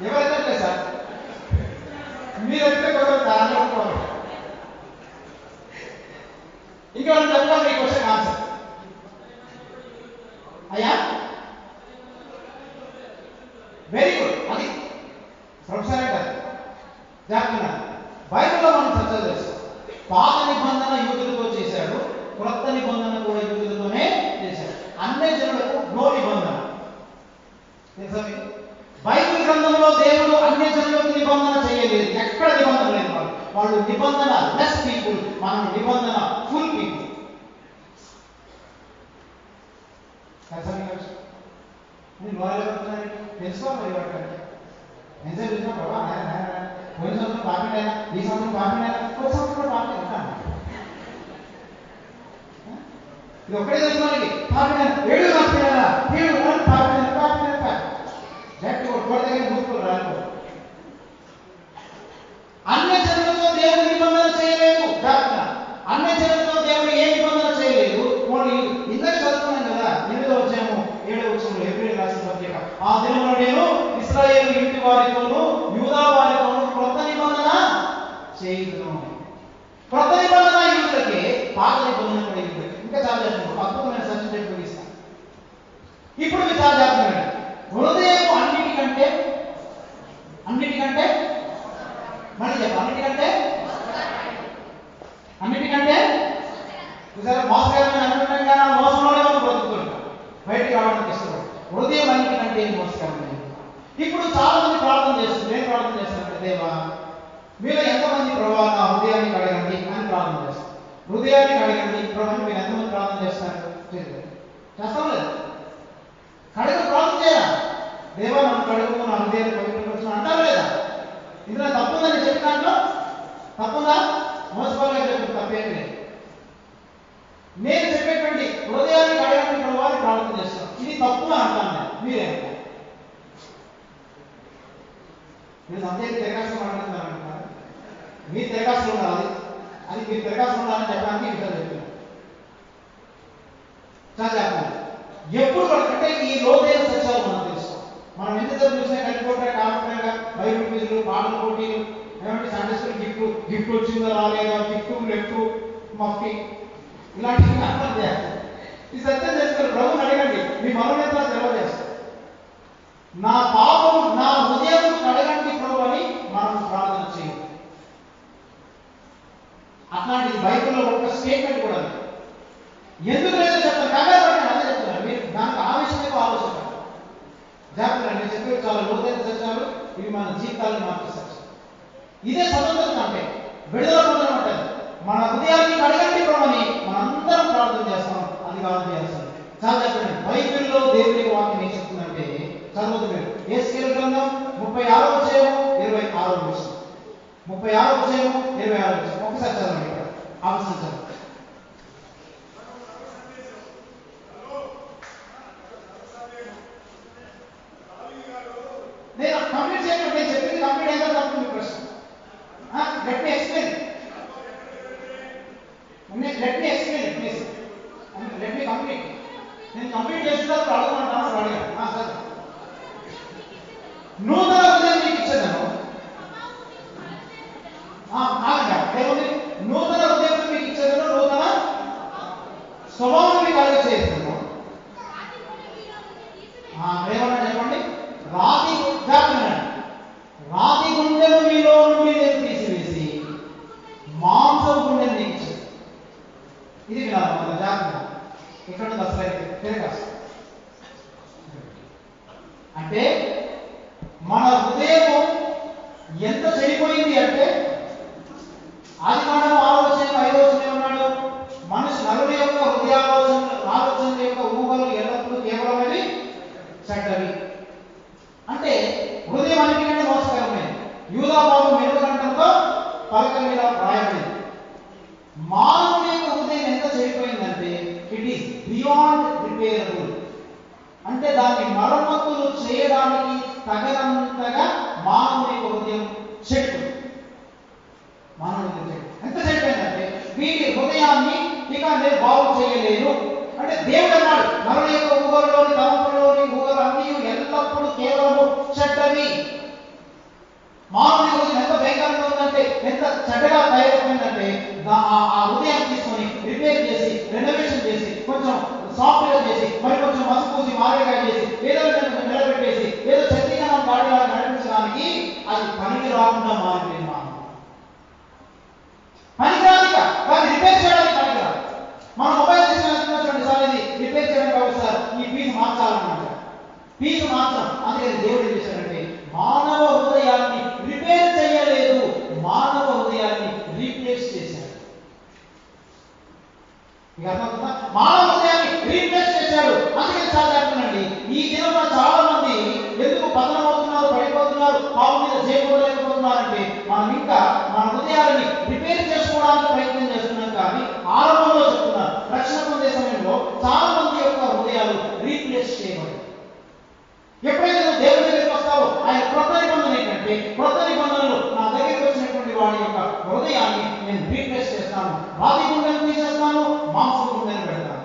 ఎవరైతే సార్ మీరు ఎత్తే కుదరదు. ఇంకెవరైనా చెప్తారు ఈ క్వశ్చన్ ఆన్సర్? అయ్యా వెరీ గుడ్. అది ప్రొఫెసర్ అంటారు చెప్తున్నారు. బైబిల్లో మనం చర్చ చేస్తాం. పాత నిబంధన యూదులతో చేశాడు, క్రొత్త నిబంధన కూడా యూదులతోనే చేశాడు. అన్ని జనులకు నో నిబంధన. తెలుసా మీకు? బైబిల్ గ్రంథంలో దేవుడు అన్ని జనులకు నిబంధన చేయలేదు. ఎక్కడ నిబంధన లేదు. వాళ్ళు నిబంధన లెస్ పీపుల్, మనం నిబంధన ఫుల్ పీపుల్. తెలుసుకోవాలి. ఎంజాయ్ చేసిన ప్రభావ పోయిన సంవత్సరం పాపినైనా, ఈ సంవత్సరం పాపినైనా, ఒక సంవత్సరం పాపి ఉంటాను. ఇది ఒక్కడే తెలుసు మనకి. పాపినైనా 7 పాపినైనా 7 పాపినైనా పాపినైనా జట్టు కొట్టగా మూసుకొని రాను. అన్ని జనులతో దేవుడు నిబంధన చేయలేదు. అన్ని జనులతో దేవుడు ఏ నిబంధన చేయలేదు. ఇందాక చదువుకున్నాం కదా, 8వ అధ్యాయము 7వ వచనంలో హెబ్రీయులకు రాసిన పత్రిక. ఆ దినమున నేను ఇశ్రాయేలు ఇంటి వారితోనూ యూదా వారితోనూ క్రొత్త నిబంధన చేయుదును. క్రొత్త నిబంధన యూదులకి, పాత నిబంధన కూడా యూదులకి. ఇంకా చాలా చేస్తున్నాం. అద్భుతమైన సబ్జెక్ట్ ముగిస్తాను. ఇప్పుడు మీరు చాలా చేస్తున్నాడు. హృదయం అన్నిటికంటే మళ్ళీ చెప్ప అన్నిటికంటే చూసారా, మోసకరమైన అనుకుంటాం కానీ ఆ మోసంలోనే మనం బ్రతుకుతుంటాం. బయటికి రావడానికి ఇష్టపడు. హృదయం అన్నిటికంటే మోసకరమైన. ఇప్పుడు చాలా మంది ప్రార్థన చేస్తుంది. నేను ప్రార్థన చేస్తానంటే, దేవా మీరు ఎంతమంది ప్రభావ నా హృదయాన్ని కడగండి అని ప్రార్థన చేస్తాను. హృదయాన్ని కడగండి ప్రభావం మీరు ఎంతమంది ప్రార్థన చేస్తారు? చేస్తాం లేదు. కడుగు ప్రార్థన చేయరా? దేవా నన్ను కడుగు, నా హృదయాన్ని పవిత్రపరచు అంటారు లేదా? ఇందులో తప్పుందని చెప్పినాట్లో తప్పుందా? మోసపోగా చెప్పు, తప్పేమి లేదు. నేను చెప్పేటువంటి హృదయాన్ని కడగండి ప్రభావాన్ని ప్రార్థన చేస్తాను. ఇది తప్పు అని అంటాను. మీరేమంటారు? మీరు అందరికీ తిరగాల్సిన మాట్లాడుతున్నారంటున్నారు. మీ తిరగాల్సి ఉండాలి. అది మీరు తిరగాల్సి ఉండాలని చెప్పడానికి విషయాలు చెప్తున్నాను. చాలా చెప్పాలి. ఎప్పుడు అంటే ఈ లోతైన సత్యాలు మనం తెలుసుకో. మనం ఎంత చూసినా కలిపోతాయి కాకపోయినా బైబిల్ క్విజ్లు, పాటల పోటీలు, ఏమంటే సండే స్కూల్ గిఫ్ట్ వచ్చిందో రాలేదో, గిఫ్ట్ లెఫ్ట్ మఫ్టీ ఇలాంటివి అర్థం చేయాలి. ఈ సత్యం తెలుసుకొని ప్రభుని అడగండి. మీ మనోనేత్రాలు తెలియజేస్తారు. నా పాపం నా హృదయం కడగండి ప్రభు అని మనం ప్రార్థన చేయాలి. అట్లాంటి బైబిల్లో ఒక స్టేట్మెంట్ కూడా ఎందుకు లేదో చెప్తాను. కంగారు అదే చెప్తున్నారు. మీరు దానికి ఆవేశంగా ఆలోచించాలి. జాగ్రత్త. నేను చెప్పేది చాలా లోతైన సత్యాలు. ఇవి మన జీవితాలను మార్చే సత్యాలు. ఇదే స్వతంత్రత అంటే విడుదల పొందడం అంటే మన హృదయాన్ని కడగండి ప్రభు అని మనందరం ప్రార్థన చేస్తాం. అది కాదు చేస్తాం. చాలా చెప్పండి. బైబిల్లో దేవుని వాక్యం ఏం చెప్తుందంటే చదువుతుంది. యేసయ్య గ్రంథం 36వ అధ్యాయం 26వ వచనం. 36వ అధ్యాయం 26వ వచనం. ఒకసారి చదవండి. అవసరం చదవండి. నేను కంప్లీట్ చేయను. నేను చెప్పింది కంప్లీట్ అయితే తప్ప మీ ప్రశ్న. Let me explain. Let me explain please. Let me complete. నేను కంప్లీట్ చేస్తున్నప్పుడు అడగమంటాను. అడిగాను సరే. నూతన హృదయం మీకు ఇచ్చేదాను. ఏముంది? నూతన హృదయం మీకు ఇచ్చేదాను. నూతన స్వభావం మీకు అలగ చేస్తాను. ఏమన్నా చెప్పండి. రాతి గుండెను మీలో నుండి నేను తీసివేసి మాంసం గుండెను నీకు ఇచ్చాను. ఇది వినాలి మన జాగ్రత్త. ఇక్కడ అసలు అంటే మన హృదయం ఎంత చెడిపోయింది అంటే ఆదికాండం 6వ అధ్యాయం 5వ వచనం ఉన్నాడు. మనిషి నరుని యొక్క ఆలోచన యొక్క ఊహలు ఎల్లప్పుడూ కేవలమని చెడ్డవి. అంటే హృదయం అన్నిటికంటే మోసకరమైనది. యూదా బాబు మెరుగుగంటంతో పలకల మీద రాయబడింది. మానవుని యొక్క హృదయం ఎంత చెడిపోయిందంటే ఇట్ ఈస్ బియాండ్ రిపేరబుల్. అంటే దాన్ని మరమ్మతులు చేయడానికి తగనంతగా మానవుని యొక్క హృదయం చెడిపోయింది. మానవుని ఎంత చెడిపోయిందంటే వీటి హృదయాన్ని ఇక నేను బాగు చేయలేను. అంటే దేవుడు అన్నాడు నరుల యొక్క ఊహల్లోని తలంపుల్లోని ఊహలు అన్నీ ఎల్లప్పుడూ కేవలము చెడ్డవి. అది పనికి రాకుండా మారిపోయింది. పనికిరానిక దాన్ని రిపేర్ చేయడానికి పనికిరాదు. మన మొబైల్ తీసుకుని సార్ ఇది రిపేర్ చేయడానికి కావచ్చు సార్, ఈ పీస్ మార్చాలన్నమాట. పీస్ మార్చడం. అందుకని దేవుడు ఏం చేశాడంటే మానవ హృదయాన్ని రిపేర్ చేయలేదు, మానవ హృదయాన్ని రీప్లేస్ చేశాడు. మానవ హృదయాన్ని రీప్లేస్ చేశాడు. అందుకని సాధారణండి ఈ దినంలో చాలా మంది ఎందుకు పతనం అవుతున్నారు, పడిపోతున్నారు, పావు మీద చేయకూడలేకపోతున్నారంటే మనం ఇంకా మన హృదయాలని రిపేర్ చేసుకోవడానికి ప్రయత్నం చేస్తున్నాం. కానీ ఆరంభంలో చెప్తున్నారు, రక్షణ పొందే సమయంలో చాలా మంది యొక్క హృదయాలు రీప్లేస్ చేయబడి. ఎప్పుడైతే నువ్వు దేవుడి దగ్గరికి వస్తావో ఆయన క్రొత్త నిబంధన ఏంటంటే, క్రొత్త నిబంధనలు నా దగ్గరికి వచ్చినటువంటి వాడి యొక్క హృదయాన్ని నేను రీప్లేస్ చేస్తాను, రాతి గుండెను తీసేస్తాను, మాంసం గుండెను పెడతాను.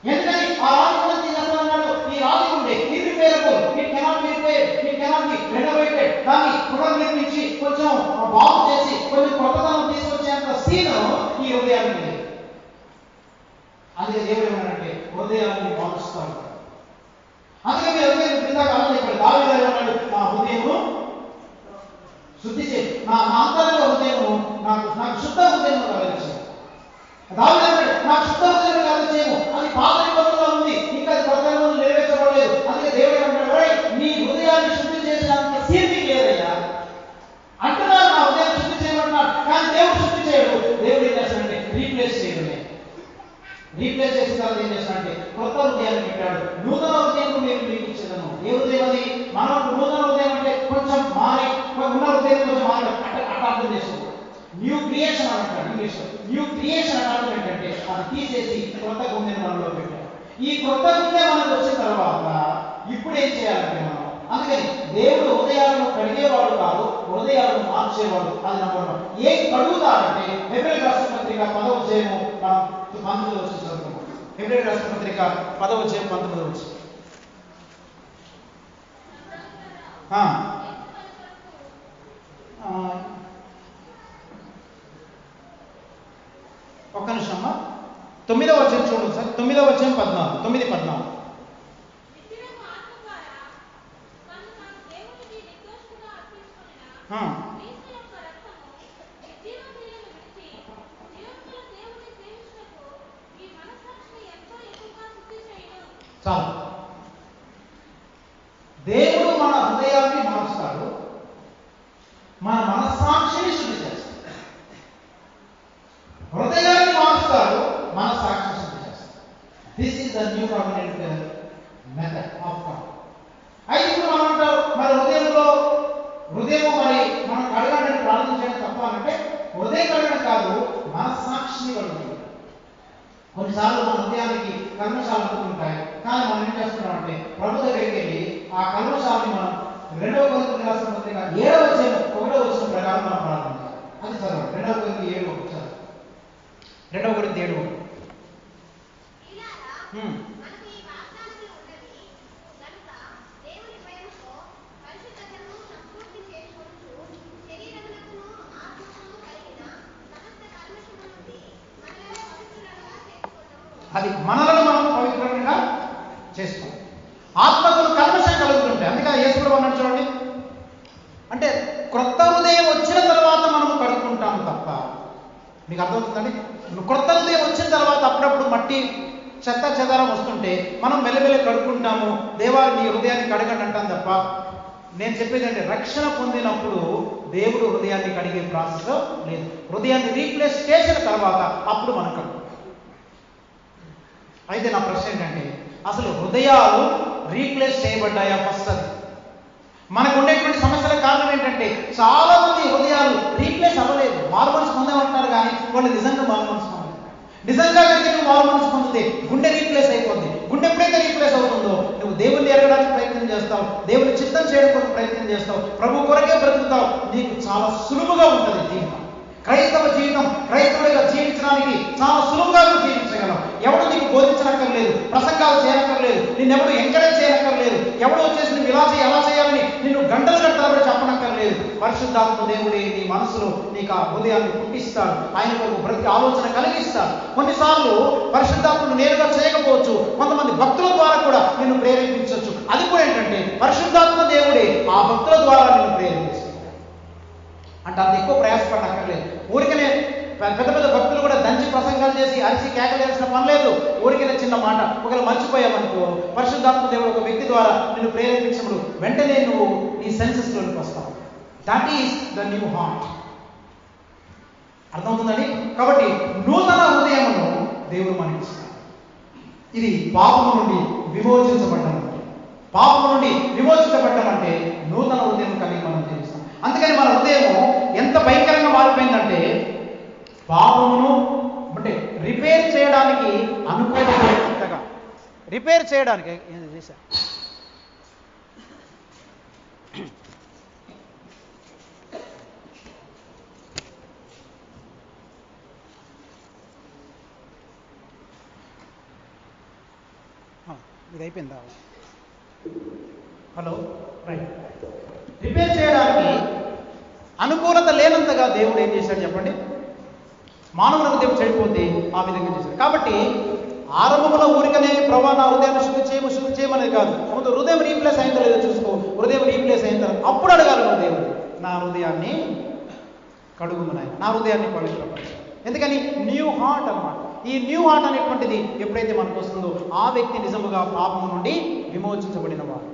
ఎందుకని ఆ రాతి గుండెను తీసేస్తానన్నాడు? ఈ రాతి గుండె irreparable, it cannot be repaired, it cannot be renovated. దాన్ని పునర్నిర్మించి కొంచెం బాగు చేసి కొంచెం కొత్తదనం తీసుకొచ్చేంత సీన్ ఈ హృదయానికి లేదు. అందుకే దేవుడు ఏమన్నాడంటే హృదయాన్ని మారుస్తాడు. అందుకే మీరు హృదయం క్రిందాక ఆలోచించాడు. దావీదు ఏమన్నాడు? నా హృదయము శుద్ధి చేయి, నా అంతరంగ హృదయము నాకు శుద్ధ హృదయం కలిగించు. దావీదు అన్నాడు నాకు శుద్ధ హృదయం కలిగించేము. అది పాత నిబంధనలో ఉంది, ఇంకా అది కొత్త నిబంధనలో నెరవేర్చబడలేదు. అందుకే దేవుడు ఏమంటాడు? నీ హృదయాన్ని శుద్ధి చేసినంత సీన్కి లేదయ్యా అంటున్నారు. నా హృదయాన్ని శుద్ధి చేయమంటున్నాడు, కానీ దేవుడు శుద్ధి చేయడు. దేవుడు ఏం చేస్తాడంటే రీప్లేస్ చేయడమే. రీప్లేస్ చేసిన తర్వాత ఏం చేస్తాడంటే కొత్త హృదయాన్ని పెట్టాడు. నూతన హృదయం నేను మీకు ఇచ్చేదను. ఏ హృదయం అది? మనం నూతన హృదయం అంటే కొంచెం మారి, ఉన్న హృదయం కొంచెం మారి అట్లా అర్థం చేసుకో. న్యూ క్రియేషన్ అంటాడు ఇంగ్లీష్. న్యూ క్రియేషన్ అంటే ఏంటంటే అది తీసేసి కొత్త గుండెని మనలో పెట్టాడు. ఈ కొత్త గుండె మనకు వచ్చిన తర్వాత ఇప్పుడు ఏం చేయాలంటే మనం, అందుకని దేవుడు హృదయాలను కడిగేవాడు కాదు, హృదయాలను మార్చేవాడు. అది నంబర్ 1. ఏం కడుగుతారంటే హెబ్రేయులకు రాసిన పత్రిక 10వ అధ్యాయము మనం 19వ వచనం చదువుకుందాం. హెబ్రేయులకు రాసిన పత్రిక 10వ అధ్యాయం 19వ వచనం. ఒక్క నిమిషం అమ్మా. 9వ వచనం చూడండి సార్. 9వ వచనం 14, 9:14. చాలు. దేవుడు మన హృదయాన్ని మారుస్తాడు, మన మనస్సాక్షిని శుద్ధి చేస్తాడు. హృదయాన్ని మారుస్తాడు, మనస్సాక్షిని శుద్ధి చేస్తాడు. This is the new covenant method of God. అయితే ఇప్పుడు మనం అంటారు మరి హృదయం మరి మనం కడగాలని ప్రార్థించడం తప్ప అంటే హృదయం కడగడం కాదు, మనస్సాక్షిని కడుగుతుంది. కొన్నిసార్లు మన హృదయానికి కల్మషాలు అంటుకుంటాయి, కానీ మనం ఏం చేస్తున్నామంటే ప్రభు దగ్గరికి వెళ్ళి ఆ కల్మషాలని మనం 2వ కొరింథీయులకు రాసిన పత్రిక 7వ అధ్యాయం 1వ వచనం ప్రకారం మనం ప్రార్థించాలి. అది చదవండి. 2వ కొరింథీ 7:1 చదవండి. 2వ కొరింథీ 7:1. అది మనలను మనం పవిత్రంగా చేస్తాం. ఆత్మకులు కల్మషం కలుగుతుంటాయి. అందుకని యేసు ప్రభువు అన్నాడు చూడండి, అంటే క్రొత్త హృదయం వచ్చిన తర్వాత మనము కడుక్కుంటాం తప్ప. మీకు అర్థమవుతుందండి? క్రొత్త హృదయం వచ్చిన తర్వాత అప్పుడప్పుడు మట్టి చెత్త చెదారం వస్తుంటే మనం మెల్లమెల్ల కడుక్కుంటాము. దేవాలు నీ హృదయాన్ని కడగండి అంటాం తప్ప. నేను చెప్పేది అంటే రక్షణ పొందినప్పుడు దేవుడు హృదయాన్ని కడిగే ప్రాసెస్ లేదు. హృదయాన్ని రీప్లేస్ చేసిన తర్వాత అప్పుడు మనం కడుక్కుంటాం. అయితే నా ప్రశ్న ఏంటంటే అసలు హృదయాలు రీప్లేస్ చేయబడ్డాయా? ఫస్ట్ అది మనకు ఉండేటువంటి సమస్యల కారణం ఏంటంటే చాలా మంది హృదయాలు రీప్లేస్ అవ్వలేదు. మారు మనసు పొందామంటారు కానీ వాళ్ళు నిజంగా మారు మనసు పొందలేదు. నిజంగా కనుక నువ్వు మారు మనసు పొందితే గుండె రీప్లేస్ అయిపోద్ది. గుండె ఎప్పుడైతే రీప్లేస్ అవుతుందో నువ్వు దేవుణ్ణి ఎరగడానికి ప్రయత్నం చేస్తావు, దేవుని చిత్తం చేయడం కొరకు ప్రయత్నం చేస్తావు, ప్రభు కొరకే బ్రతుకుతావు. నీకు చాలా సులువుగా ఉంటుంది జీవితం. క్రైస్తవ జీవితం క్రైస్తవుడిగా జీవించడానికి చాలా సులువుగా జీవించగలం. ఎవడు నీకు బోధించనక్కర్లేదు, ప్రసంగాలు చేయనక్కర్లేదు, నిన్నెవడు ఎంకరేజ్ చేయనక్కర్లేదు, ఎవడు వచ్చేసి నువ్వు ఇలా చేయి అలా చేయాలని నిన్ను గంటలు గంటలు చెప్పనక్కర్లేదు. పరిశుద్ధాత్మ దేవుడే నీ మనసులో నీకు ఆ హృదయాన్ని పుట్టిస్తాడు. ఆయన కొరకు బ్రతికి ఆలోచన కలిగిస్తాడు. కొన్నిసార్లు పరిశుద్ధాత్మను నేరుగా చేయకపోవచ్చు, కొంతమంది భక్తుల ద్వారా కూడా నిన్ను ప్రేరేపించవచ్చు. అది కూడా ఏంటంటే పరిశుద్ధాత్మ దేవుడే ఆ భక్తుల ద్వారా నిన్ను ప్రేరేపిస్తాడు. పెద్ద పెద్ద భక్తులు కూడా దంచి ప్రసంగాలు చేసి అరిచి కేకలేయాల్సిన పని లేదు. ఊరికైనా చిన్న మాట ఒకవేళ మర్చిపోయావనుకో, పరిశుద్ధాత్మ దేవుడు ఒక వ్యక్తి ద్వారా నిన్ను ప్రేరేపించినప్పుడు వెంటనే నువ్వు నీ సెన్సెస్లోకి వస్తావు. That is the new heart. అర్థమవుతుందండి? కాబట్టి నూతన హృదయమును దేవుడు మనకిస్తాడు. ఇది పాపము నుండి విమోచించబడ్డామంటే, పాపము నుండి విమోచించబడ్డామంటే నూతన హృదయం కలిగి మనం జీవిస్తాం. అందుకని మన హృదయము ఎంత భయంకరంగా మారిపోయిందంటే పాపమును అంటే రిపేర్ చేయడానికి అనుకూలంగా, రిపేర్ చేయడానికి చేశా ఇది అయిపోయిందా? Hello, right. రిపేర్ చేయడానికి అనుకూలత లేనంతగా దేవుడు ఏం చేశాడు చెప్పండి? మానవుల హృదయం చెడిపోతే ఆ విధంగా చేశాడు. కాబట్టి ఆరంభంలో ఊరికనే ప్రభా నా హృదయాన్ని శుద్ధి చేయమనేది కాదు. ముందు హృదయం రీప్లేస్ అయిందో లేదో చూసుకో. హృదయం రీప్లేస్ అయిన తర్వాత అప్పుడు అడగాలి నువ్వు దేవుడు, నా హృదయాన్ని కడుగుమనాయి, నా హృదయాన్ని పవిత్రపరచు. ఎందుకని న్యూ హార్ట్ అన్నమాట. ఈ న్యూ హార్ట్ అనేటువంటిది ఎప్పుడైతే మనకు వస్తుందో ఆ వ్యక్తి నిజముగా పాపము నుండి విమోచించబడిన వాడు.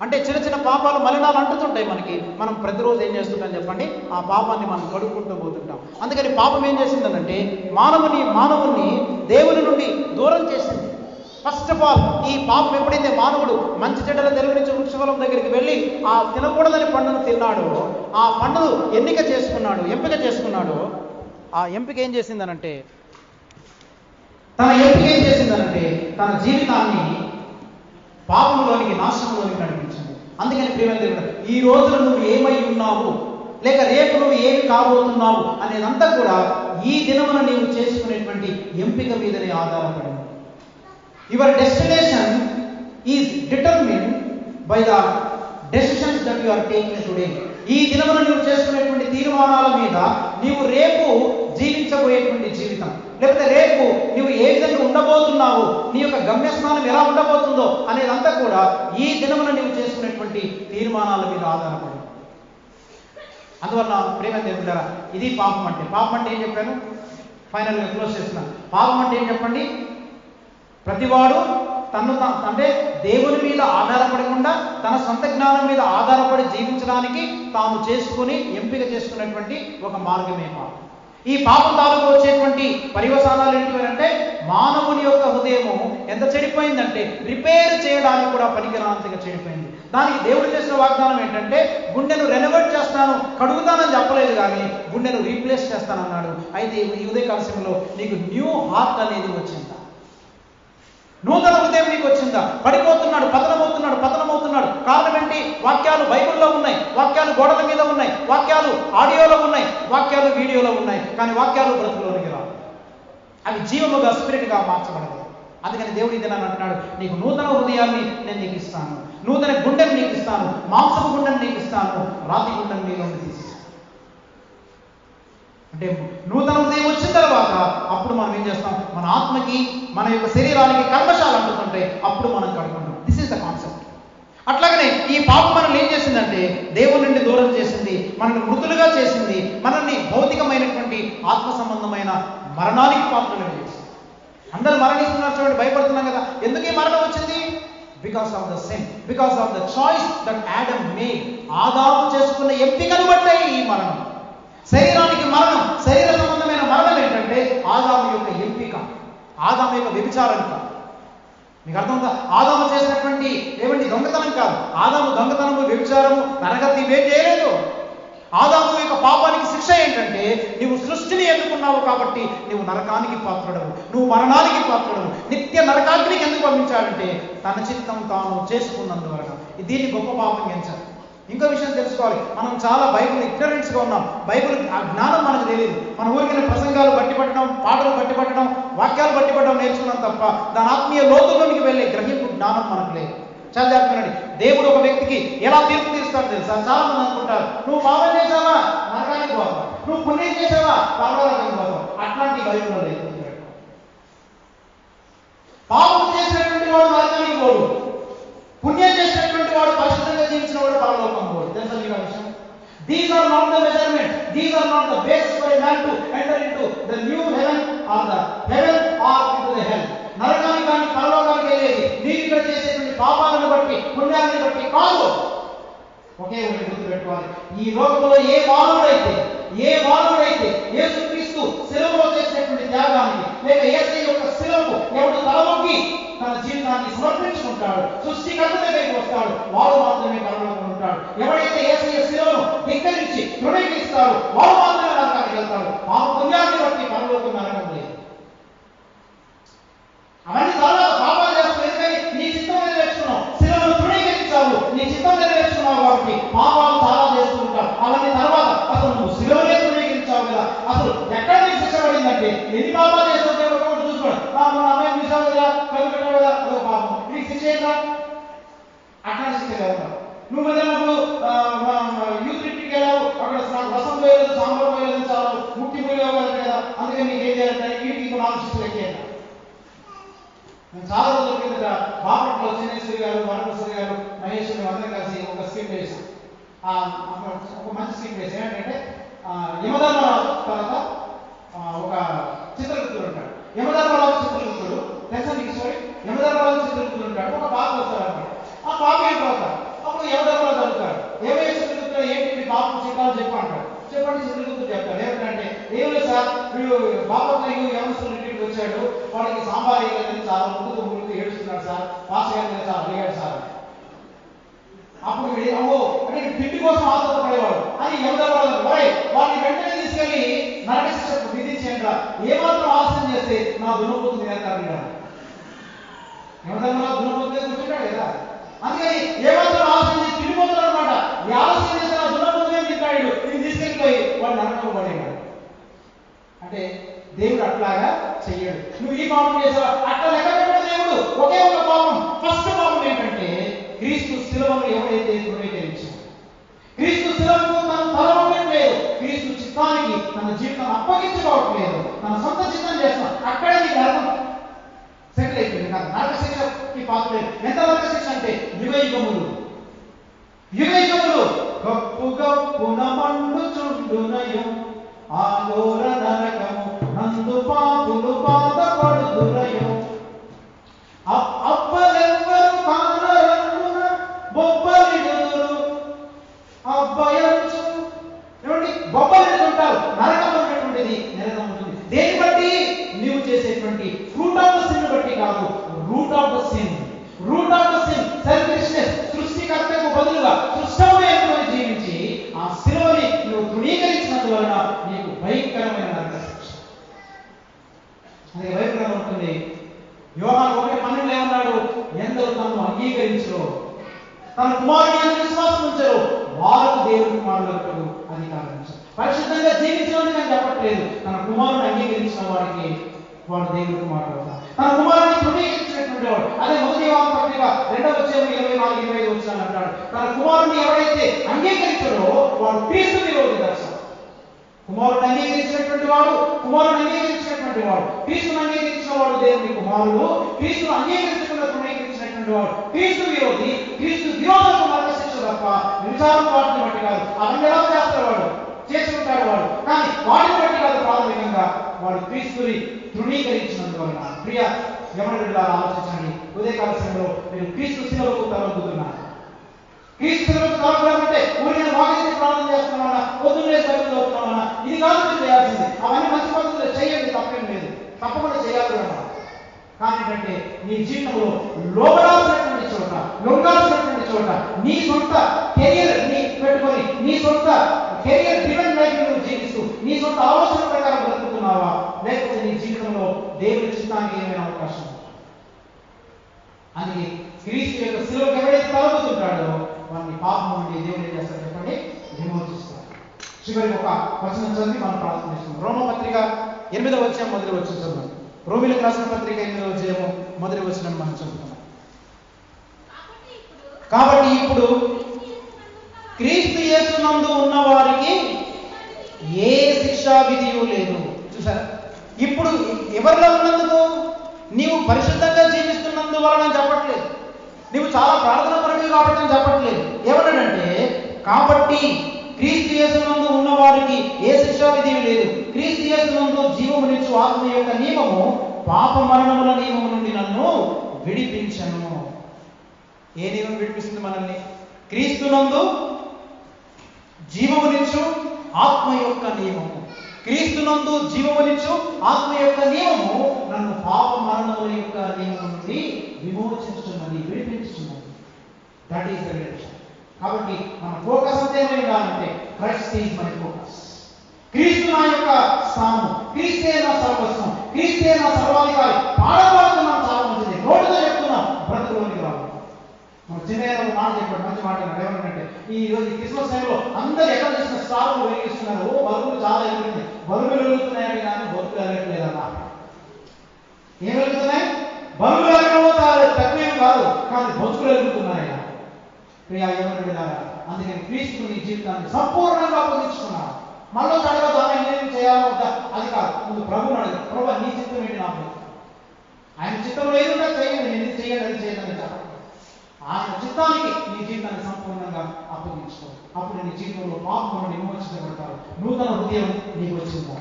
అంటే చిన్న చిన్న పాపాలు మలినాలు అంటుతుంటాయి మనకి. మనం ప్రతిరోజు ఏం చేస్తుంటాం చెప్పండి? ఆ పాపాన్ని మనం కడుక్కుంటూ పోతుంటాం. అందుకని పాపం ఏం చేసిందనంటే మానవుని దేవుని నుండి దూరం చేసింది. ఫస్ట్ ఆఫ్ ఆల్ ఈ పాపం ఎప్పుడైతే మానవుడు మంచి చెడ్డల తెలుగు నుంచి వృక్షఫలం దగ్గరికి వెళ్ళి ఆ తినకూడదని పండును తిన్నాడో, ఆ పండును ఎంపిక చేసుకున్నాడో ఆ ఎంపిక ఏం చేసిందనంటే తన జీవితాన్ని పాపంలోనికి, నాశనంలోనికి నడిపించింది. అందుకని ప్రియమైన దేవుడు, ఈ రోజున నువ్వు ఏమై ఉన్నావు లేక రేపు నువ్వు ఏమి కాబోతున్నావు అనేదంతా కూడా ఈ దినమున నీవు చేసుకునేటువంటి ఎంపిక మీదనే ఆధారపడింది. Your destination is determined by the decisions that you are taking today. ఈ దినమున నువ్వు చేసుకునేటువంటి తీర్మానాల మీద నీవు రేపు జీవించబోయేటువంటి జీవితం, లేకపోతే రేపు నువ్వు ఏ విధంగా ఉండబోతున్నావు, నీ యొక్క గమ్యస్థానం ఎలా ఉండబోతుందో అనేదంతా కూడా ఈ దినమున నీవు చేసుకునేటువంటి తీర్మానాల మీద ఆధారపడి. అందువల్ల ప్రేమ దేవులారా, ఇది పాపం అంటే. పాపం అంటే ఏం చెప్పాను? ఫైనల్గా క్లోజ్ చేస్తున్నాను. పాపం అంటే ఏం చెప్పండి? ప్రతివాడు అంటే దేవుని మీద ఆధారపడకుండా తన సొంత జ్ఞానం మీద ఆధారపడి జీవించడానికి తాను చేసుకుని ఎంపిక చేసుకున్నటువంటి ఒక మార్గమే పాపం. ఈ పాపం తాలూకు వచ్చేటువంటి పర్యవసానాలు ఏంటంటే మానవుని యొక్క హృదయము ఎంత చెడిపోయిందంటే రిపేర్ చేయడానికి కూడా పనికిరానంతగా చెడిపోయింది. దానికి దేవుడు చేసిన వాగ్దానం ఏంటంటే గుండెను రెనోవేట్ చేస్తాను, కడుగుతానని చెప్పలేదు కానీ గుండెను రీప్లేస్ చేస్తానన్నాడు. అయితే ఈ ఉదయకాల సమయంలో నీకు న్యూ హార్ట్ అనేది వచ్చిందా? నూతన హృదయం నీకు వచ్చిందా? పడిపోతున్నాడు, పతనమవుతున్నాడు. కారణం ఏంటి? వాక్యాలు బైబిల్లో ఉన్నాయి, వాక్యాలు గోడల మీద ఉన్నాయి, వాక్యాలు ఆడియోలో ఉన్నాయి, వాక్యాలు వీడియోలో ఉన్నాయి, కానీ వాక్యాలు బ్రతుకులోనికి రావు. అవి జీవముగా, స్పిరిట్గా మార్చబడదు. అందుకని దేవుడు ఇది నన్ను అంటున్నాడు, నీకు నూతన హృదయాన్ని నేను నీకు ఇస్తాను, నూతన గుండెను నీకు ఇస్తాను, మాంసపు గుండెను నీకు ఇస్తాను, రాతి గుండెను నీలో తీసేస్తాను. అంటే నూతన హృదయం వచ్చిన తర్వాత అప్పుడు మనం ఏం చేస్తాం? మన ఆత్మకి, మన యొక్క శరీరానికి కల్మషాలు అంటుతుంటాయి, అప్పుడు మనం కడుకుంటాం. This is the concept. అట్లాగనే ఈ పాపం మనల్ని ఏం చేసిందంటే దేవుని నుండి దూరం చేసింది, మనల్ని మృతులుగా చేసింది, మనల్ని భౌతికమైనటువంటి ఆత్మ సంబంధమైన మరణానికి పాత్రలు చేసింది. అందరూ మరణిస్తున్నారు చూడండి, భయపడుతున్నాం కదా. ఎందుకు ఈ మరణం వచ్చింది? Because of the sin, because of the choice that Adam made. ఆదాము చేసుకున్న ఎంపికను బట్టే ఈ మరణం. శరీరానికి మరణం, శరీర సంబంధమైన మరణం ఏంటంటే ఆదాము యొక్క ఎంపిక, ఆదాము యొక్క వ్యభిచారం కాదు. మీకు అర్థమవుతుందా? ఆదాము చేసినటువంటి దొంగతనం కాదు. ఆదాము దొంగతనము, వ్యభిచారము, నరగతి ఇవేం చేయలేదు. ఆదాము యొక్క పాపానికి శిక్ష ఏంటంటే నువ్వు సృష్టిని ఎన్నుకున్నావు కాబట్టి నువ్వు నరకానికి పాత్రుడవు, నువ్వు మరణానికి పాత్రుడవు. నిత్య నరకాగ్నికి ఎందుకు పంపించాడంటే తన చిత్తం తాను చేసుకున్నందువలన. దీన్ని గొప్ప పాపం ఎంచాలి. ఇంకో విషయం తెలుసుకోవాలి, మనం చాలా బైబిల్ ఇగ్నరెంట్స్గా ఉన్నాం. బైబిల్ ఆ జ్ఞానం మనకు తెలియదు. మన ఊరికైనా ప్రసంగాలు బట్టి పట్టడం, పాటలు బట్టి పట్టడం, వాక్యాలు బట్టి పట్టడం నేర్చుకున్నాం తప్ప దాని ఆత్మీయ లోతుల్లోనికి వెళ్ళే గ్రహింపు జ్ఞానం మనకు లేదు. చాలా జాగ్రత్తగా దేవుడు ఒక వ్యక్తికి ఎలా తీర్పు తీస్తాడు తెలుసా? చాలా మంది అనుకుంటారు, నువ్వు పాపం చేసావా నరకానికి పోతావు, నువ్వు పుణ్యం చేసావా పర్వాలకు పోతావు. అట్లాంటి బైబిల్లో లేదు. పాపం చేసినటువంటి వాడు నరకానికి పోడు, పుణ్యం చేసినటువంటి వాడు పరిశుద్ధంగా జీవించిన వాడు పరలోకం పోడు. తెలుసా మీకు ఆ విషయం? These are not the measurement. these are not the basis for a man to enter into the new heaven or the heaven or into the hell. నరకానికి కానీ పరలోకానికి వెళ్ళేది నీవు ఇక్కడ చేసేటువంటి పాపాలను బట్టి పుణ్యాలను బట్టి కాదు. ఒకే ఒకటి గుర్తుపెట్టుకోవాలి, ఈ లోకంలో ఏ మానవుడైతే యేసుక్రీస్తు శిలువలో చేసినటువంటి త్యాగానికి లేక యేసయ్య యొక్క శిలువకు ఎవడు తలవొగ్గి తన జీవితాన్ని సమర్పించుకుంటాడు, సృష్టికర్త దగ్గరికి వస్తాడు, వాడు మాత్రమే పరలోకంలో ఉంటాడు. ఎవడైతే యేసయ్య శిలువను ధిక్కరించి తృణీకరిస్తాడో వాడు మాత్రమే నరకానికి వెళ్తాడు. ఆ పుణ్యాన్ని బట్టి పరలోకం నరకం లేదు. అవన్నీ తర్వాత పాపాలు చేస్తావు, ఎందుకని నీ చిత్తం నెరవేర్చుకున్నావు, శిలువను తృణీకరించావు, నీ చిత్తం నెరవేర్చుకున్నావు కాబట్టి పాపాలు చాలా చేస్తూ ఉంటావు. అవన్నీ తర్వాత అసలు నువ్వు శిలువనే తృణీకరించావు కదా, అసలు ఎక్కడ నీకు శిక్ష పడిందంటే ఎన్ని పాపాలు చేస్తుంటే ఒకటి చూసుకోండి, అమ్మాయి మిసావు కదా, కళ్ళు పెట్టావు కదా, అదొక పాపం, నీకు శిక్ష ఏంటా? అట్లా శిక్ష కదా. నువ్వు మధ్యలో యూత్ ట్రిప్కి వెళ్ళావు, అక్కడ రసం పోయలేదు, సాంబార్ పోయలేదు, చాలా ముక్తి పోయావు కదా, అందుకని నీకు ఏం చేయాలంటే ఇంటికి 4 శిక్షలు ఎక్కేయాలి. నేను చాలా రోజుల కిందట బాపట్లో చిన్నేశ్వరి గారు, వరప్రసాద్ గారు, మహేశ్వరి అందరం కలిసి ఒక స్కీమ్ వేసాం. ఒక మంచి స్కీమ్ వేసాం. ఏంటంటే యమధర్మరాజు తర్వాత ఒక చిత్రగుప్తుడు ఉంటాడు. యమధర్మరాజు చిత్రగుప్తుడు తెలుసా నీకు స్టోరీ? యమధర్మరాజు చిత్రగుప్తుడు ఉంటాడు, ఒక పాప వస్తాడు అన్నమాట. ఆ పాప ఏంటి అవుతాడు, అప్పుడు యమధర్మరాజు అడుగుతాడు, ఏమే చిత్రగుప్తుడు ఏంటి మీ పాప చిత్రాలు చెప్పు అంటాడు. చెప్పండి చిత్రగుప్తుడు చెప్తాడు. ఏమిటంటే ఏం లేదు సార్, వీడు బాపట్ల యమస్తులు ఇంటికి వచ్చాడు, వాడికి సాంబార్ వేయలేదని చాలా ముందుకు ఏడుస్తున్నాడు సార్, పాస్ అయ్యాలని చాలా అడిగాడు సార్. అప్పుడు అమ్మో అంటే తిండి కోసం ఆతృతపడేవాడు అని యమధర్మరాజు వాడిని వెంటనే తీసుకెళ్లి నరక శిక్ష విధించేంట, ఏమాత్రం ఆలస్యం చేస్తే నా దున్నపోతు తినేస్తాడు. యమధర్మరాజు దున్నపోతు కూర్చుంటాడు కదా, అందుకని ఏమాత్రం ఆలస్యం చేసి తిండిపోతున్నాడు అనమాట. ఈ ఆలస్యం చేస్తే నా దున్నపోతునే తింటాడు, ఇది తీసుకెళ్ళిపోయి వాడు నరకం పడేవాడు. అంటే దేవుడు అట్లాగా చెయ్యడు. నువ్వు ఈ పాపం చేసావా, అట్లా లెక్క పెట్టాడు దేవుడు. ఒకే ఒక పాపం, ఫస్ట్ పాపం ఏంటంటే క్రీస్తు శిలువను ఎవరైతే తృణీకరించాడు, క్రీస్తు శిలువకు తను తలవట్లేదు, క్రీస్తు చిత్తానికి తన జీవితం అప్పగించుకోవట్లేదు, తన సొంత చిత్తం చేస్తాం, అక్కడే నీకు నరకం సెటిల్ అయిపోయింది. నాకు నరక శిక్షకి పాత్రలేదు. ఎంత నరక శిక్ష అంటే యుగయుగములు గప్పు గప్పున మండుచుండునయం ఆలోర నరకము నందు పాపులు బాధపడుదురయం అబ్బలెవ్వరు కానరంగున బొబ్బలిడుదురు అబ్బయంచు. ఏమండి, బొబ్బలిడుతుంటారు. నరకం అనేటువంటిది నరకం ఉంటుంది. దేని బట్టి? నీవు చేసేటువంటి ఫ్రూట్ ఆఫ్ ద సిన్ బట్టి కాదు, root of the sin selfishness. సృష్టికర్తకు బదులుగా సృష్టమైనటువంటి జీవించి ఆ శిలువని నువ్వు తృణీకరించినందువలన నీకు భయంకరమైన నరక శిక్ష. అది భయంకరంగా ఉంటుంది. యోహాను 1:12 ఏమన్నాడు? ఎందరూ తనను అంగీకరించరు, తన కుమారుని యందు విశ్వాసం ఉంచరు, వారు దేవుని కుమారులకు అధికారం ఇచ్చారు. పరిశుద్ధంగా జీవించడానికి అని చెప్పట్లేదు, తన కుమారుని అంగీకరించిన వారికి వాడు దేవుని కుమారుడు అవుతారు. తన కుమారుని తృణీకరించినటువంటి వాడు, అదే 1 యోహాను పత్రిక 2:24-25 అంటాడు, తన కుమారుని ఎవరైతే అంగీకరించాడో వాడు క్రీస్తు విరోధి దర్శనం. కుమారుడు అంగీకరించినటువంటి వాడు క్రీస్తును అంగీకరించిన వాడు దేవుని కుమారుడు, క్రీస్తును అంగీకరించకుండా తృణీకరించినటువంటి వాడు క్రీస్తు విరోధి. క్రీస్తు విరోధకు నరక శిక్ష తప్ప విచారం వాటిని బట్టి కాదు. అవన్నీ ఎలా చేస్తాడు వాడు, చేసుకుంటాడు వాడు, కానీ వాటిని బట్టి కాదు. ప్రాథమికంగా వాడు క్రీస్తుని తృణీకరించినందువలన. ప్రియ యమన బిడ్డలారా, ఆలోచించండి. ఉదయకాల సమయంలో మీరు క్రీస్తు శిలువకు తలొగ్గుతున్నారు. క్రీస్తు శిలువకు తలొగ్గమంటే ఊరిని వాకించి ప్రార్థన చేస్తున్నామన్నా, పొద్దున్నే బైబిల్ చదువుతున్నామన్నా, ఇది కాదు మీరు చేయాల్సింది. అవన్నీ మంచి పద్ధతులు చేయండి, తప్పేం లేదు, తప్పకుండా చేయాలి కూడా. కానీ ఏంటంటే నీ జీవితంలో లోబడాల్సినటువంటి చోట, లొంగాల్సినటువంటి చోట, నీ సొంత కెరియర్ ని పెట్టుకొని, నీ సొంత కెరియర్ డ్రివెన్ లైఫ్ నువ్వు జీవిస్తూ నీ సొంత ఆలోచన ప్రకారం బ్రతుకుతున్నావా, లేకపోతే నీ జీవితంలో దేవుని చిత్తానికి ఏమైనా అవకాశం? అందుకే క్రీస్తు యొక్క శిలువకు ఎవరైతే తలొగ్గుతుంటాడో వారిని పాపం నుండి దేవుడు ఏం చేస్తాడు చెప్పండి, విమోచిస్తాడు. చివరికి ఒక వచనం చదివి మనం ప్రార్థన చేస్తున్నాం. రోమపత్రిక 8వ అధ్యాయం 1వ వచనం చదువు. రోమిలకు రాసిన పత్రిక 8వ అధ్యాయం 1వ వచనం మనం చదువుతున్నాం. కాబట్టి ఇప్పుడు క్రీస్తు యేసునందు ఉన్న వారికి ఏ శిక్షా విధియు లేదు. చూసారా, ఇప్పుడు ఎవరిలో ఉన్నందుకు? నీవు పరిశుద్ధంగా జీవిస్తున్నందువలన చెప్పట్లేదు, నీవు చాలా ప్రార్థనా పరుడు కాబట్టి చెప్పట్లేదు. ఏమన్నాడంటే, కాబట్టి క్రీస్తు యేసునందు ఉన్న వారికి ఏ శిక్షా విధి లేదు. క్రీస్తు యేసునందు జీవమునిచ్చు ఆత్మ యొక్క నియమము పాప మరణముల నియమము నుండి నన్ను విడిపించను. ఏ నియమం విడిపిస్తుంది మనల్ని? క్రీస్తునందు జీవమునిచ్చు ఆత్మ యొక్క నియమము. క్రీస్తునందు జీవమునిచ్చు ఆత్మ యొక్క నియమము నన్ను పాప మరణముల యొక్క నియమం నుండి విమోచించుతున్నది, విడిపించుతున్నది. That is the relation. కాబట్టి మన ఫోకస్ అంతే ఉండాలంటే క్రైస్ట్ ఈజ్ మై ఫోకస్. క్రీస్తు నా యొక్క స్థానం, క్రీస్తే నా సర్వస్వం, క్రీస్తే నా సర్వాధికారి. పాడబడుతున్నాం చాలా మంచిది, నోటితో చెప్తున్నాం, బ్రతుకులోనికి రావు. మన చిన్న మాట చెప్పాడు, మంచి మాట ఏమనంటే, ఈ రోజు క్రిస్మస్ టైంలో అందరు ఎక్కడ చూసిన స్టార్లు వెలిగిస్తున్నారు. బల్బులు చాలా ఎదుగుతున్నాయి, బల్బులు వెలుగుతున్నాయంటే కానీ బల్బులు వెలగట్లేదన్నా. ఏం వెలుగుతున్నాయి? బల్బులు వెలగడమో తక్కువేం కాదు, కానీ బతుకులు వెలుగుతున్నాయి. ప్రియా ఏమన్నా, అందుకని క్రీస్తు నీ జీవితాన్ని సంపూర్ణంగా అప్పగించుకున్నాను. మళ్ళీ అడగదు ఆమె ఏం చేయాలో వద్దా, అది కాదు. ముందు ప్రభుని అడగదు, ప్రభు నీ చిత్తం ఏంటి నాకు? ఆయన చిత్తంలో ఏదుంటే చేయండి, నేను ఇది చేయండి, అది చేయండి అని చెప్పాలి. ఆయన చిత్తానికి నీ జీవితాన్ని సంపూర్ణంగా అప్పగించుకో. అప్పుడు నీ జీవితంలో పాపం నుండి విమోచించబడతావు. నూతన హృదయం నీకు వచ్చిందా?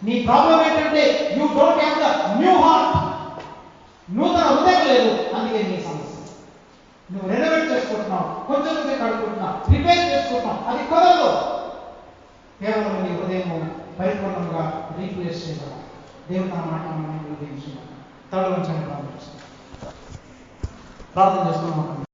నీ ప్రాబ్లం ఏంటంటే you don't have the new heart. నూతన హృదయం లేదు, అందుకే నీ సమస్య. నువ్వు రెనోవేట్ చేసుకుంటున్నావు, కొంచెం కొంచెం కడుక్కుంటున్నావు, రిపేర్ చేసుకుంటున్నావు, అది కుదరదు. కేవలం నీ హృదయం పరిపూర్ణంగా రీప్లేస్ చేయగలరు. దేవుడు తన మాట ఉదయించున్నాడు. తడు వంచని ప్రార్థన చేసుకున్నాం.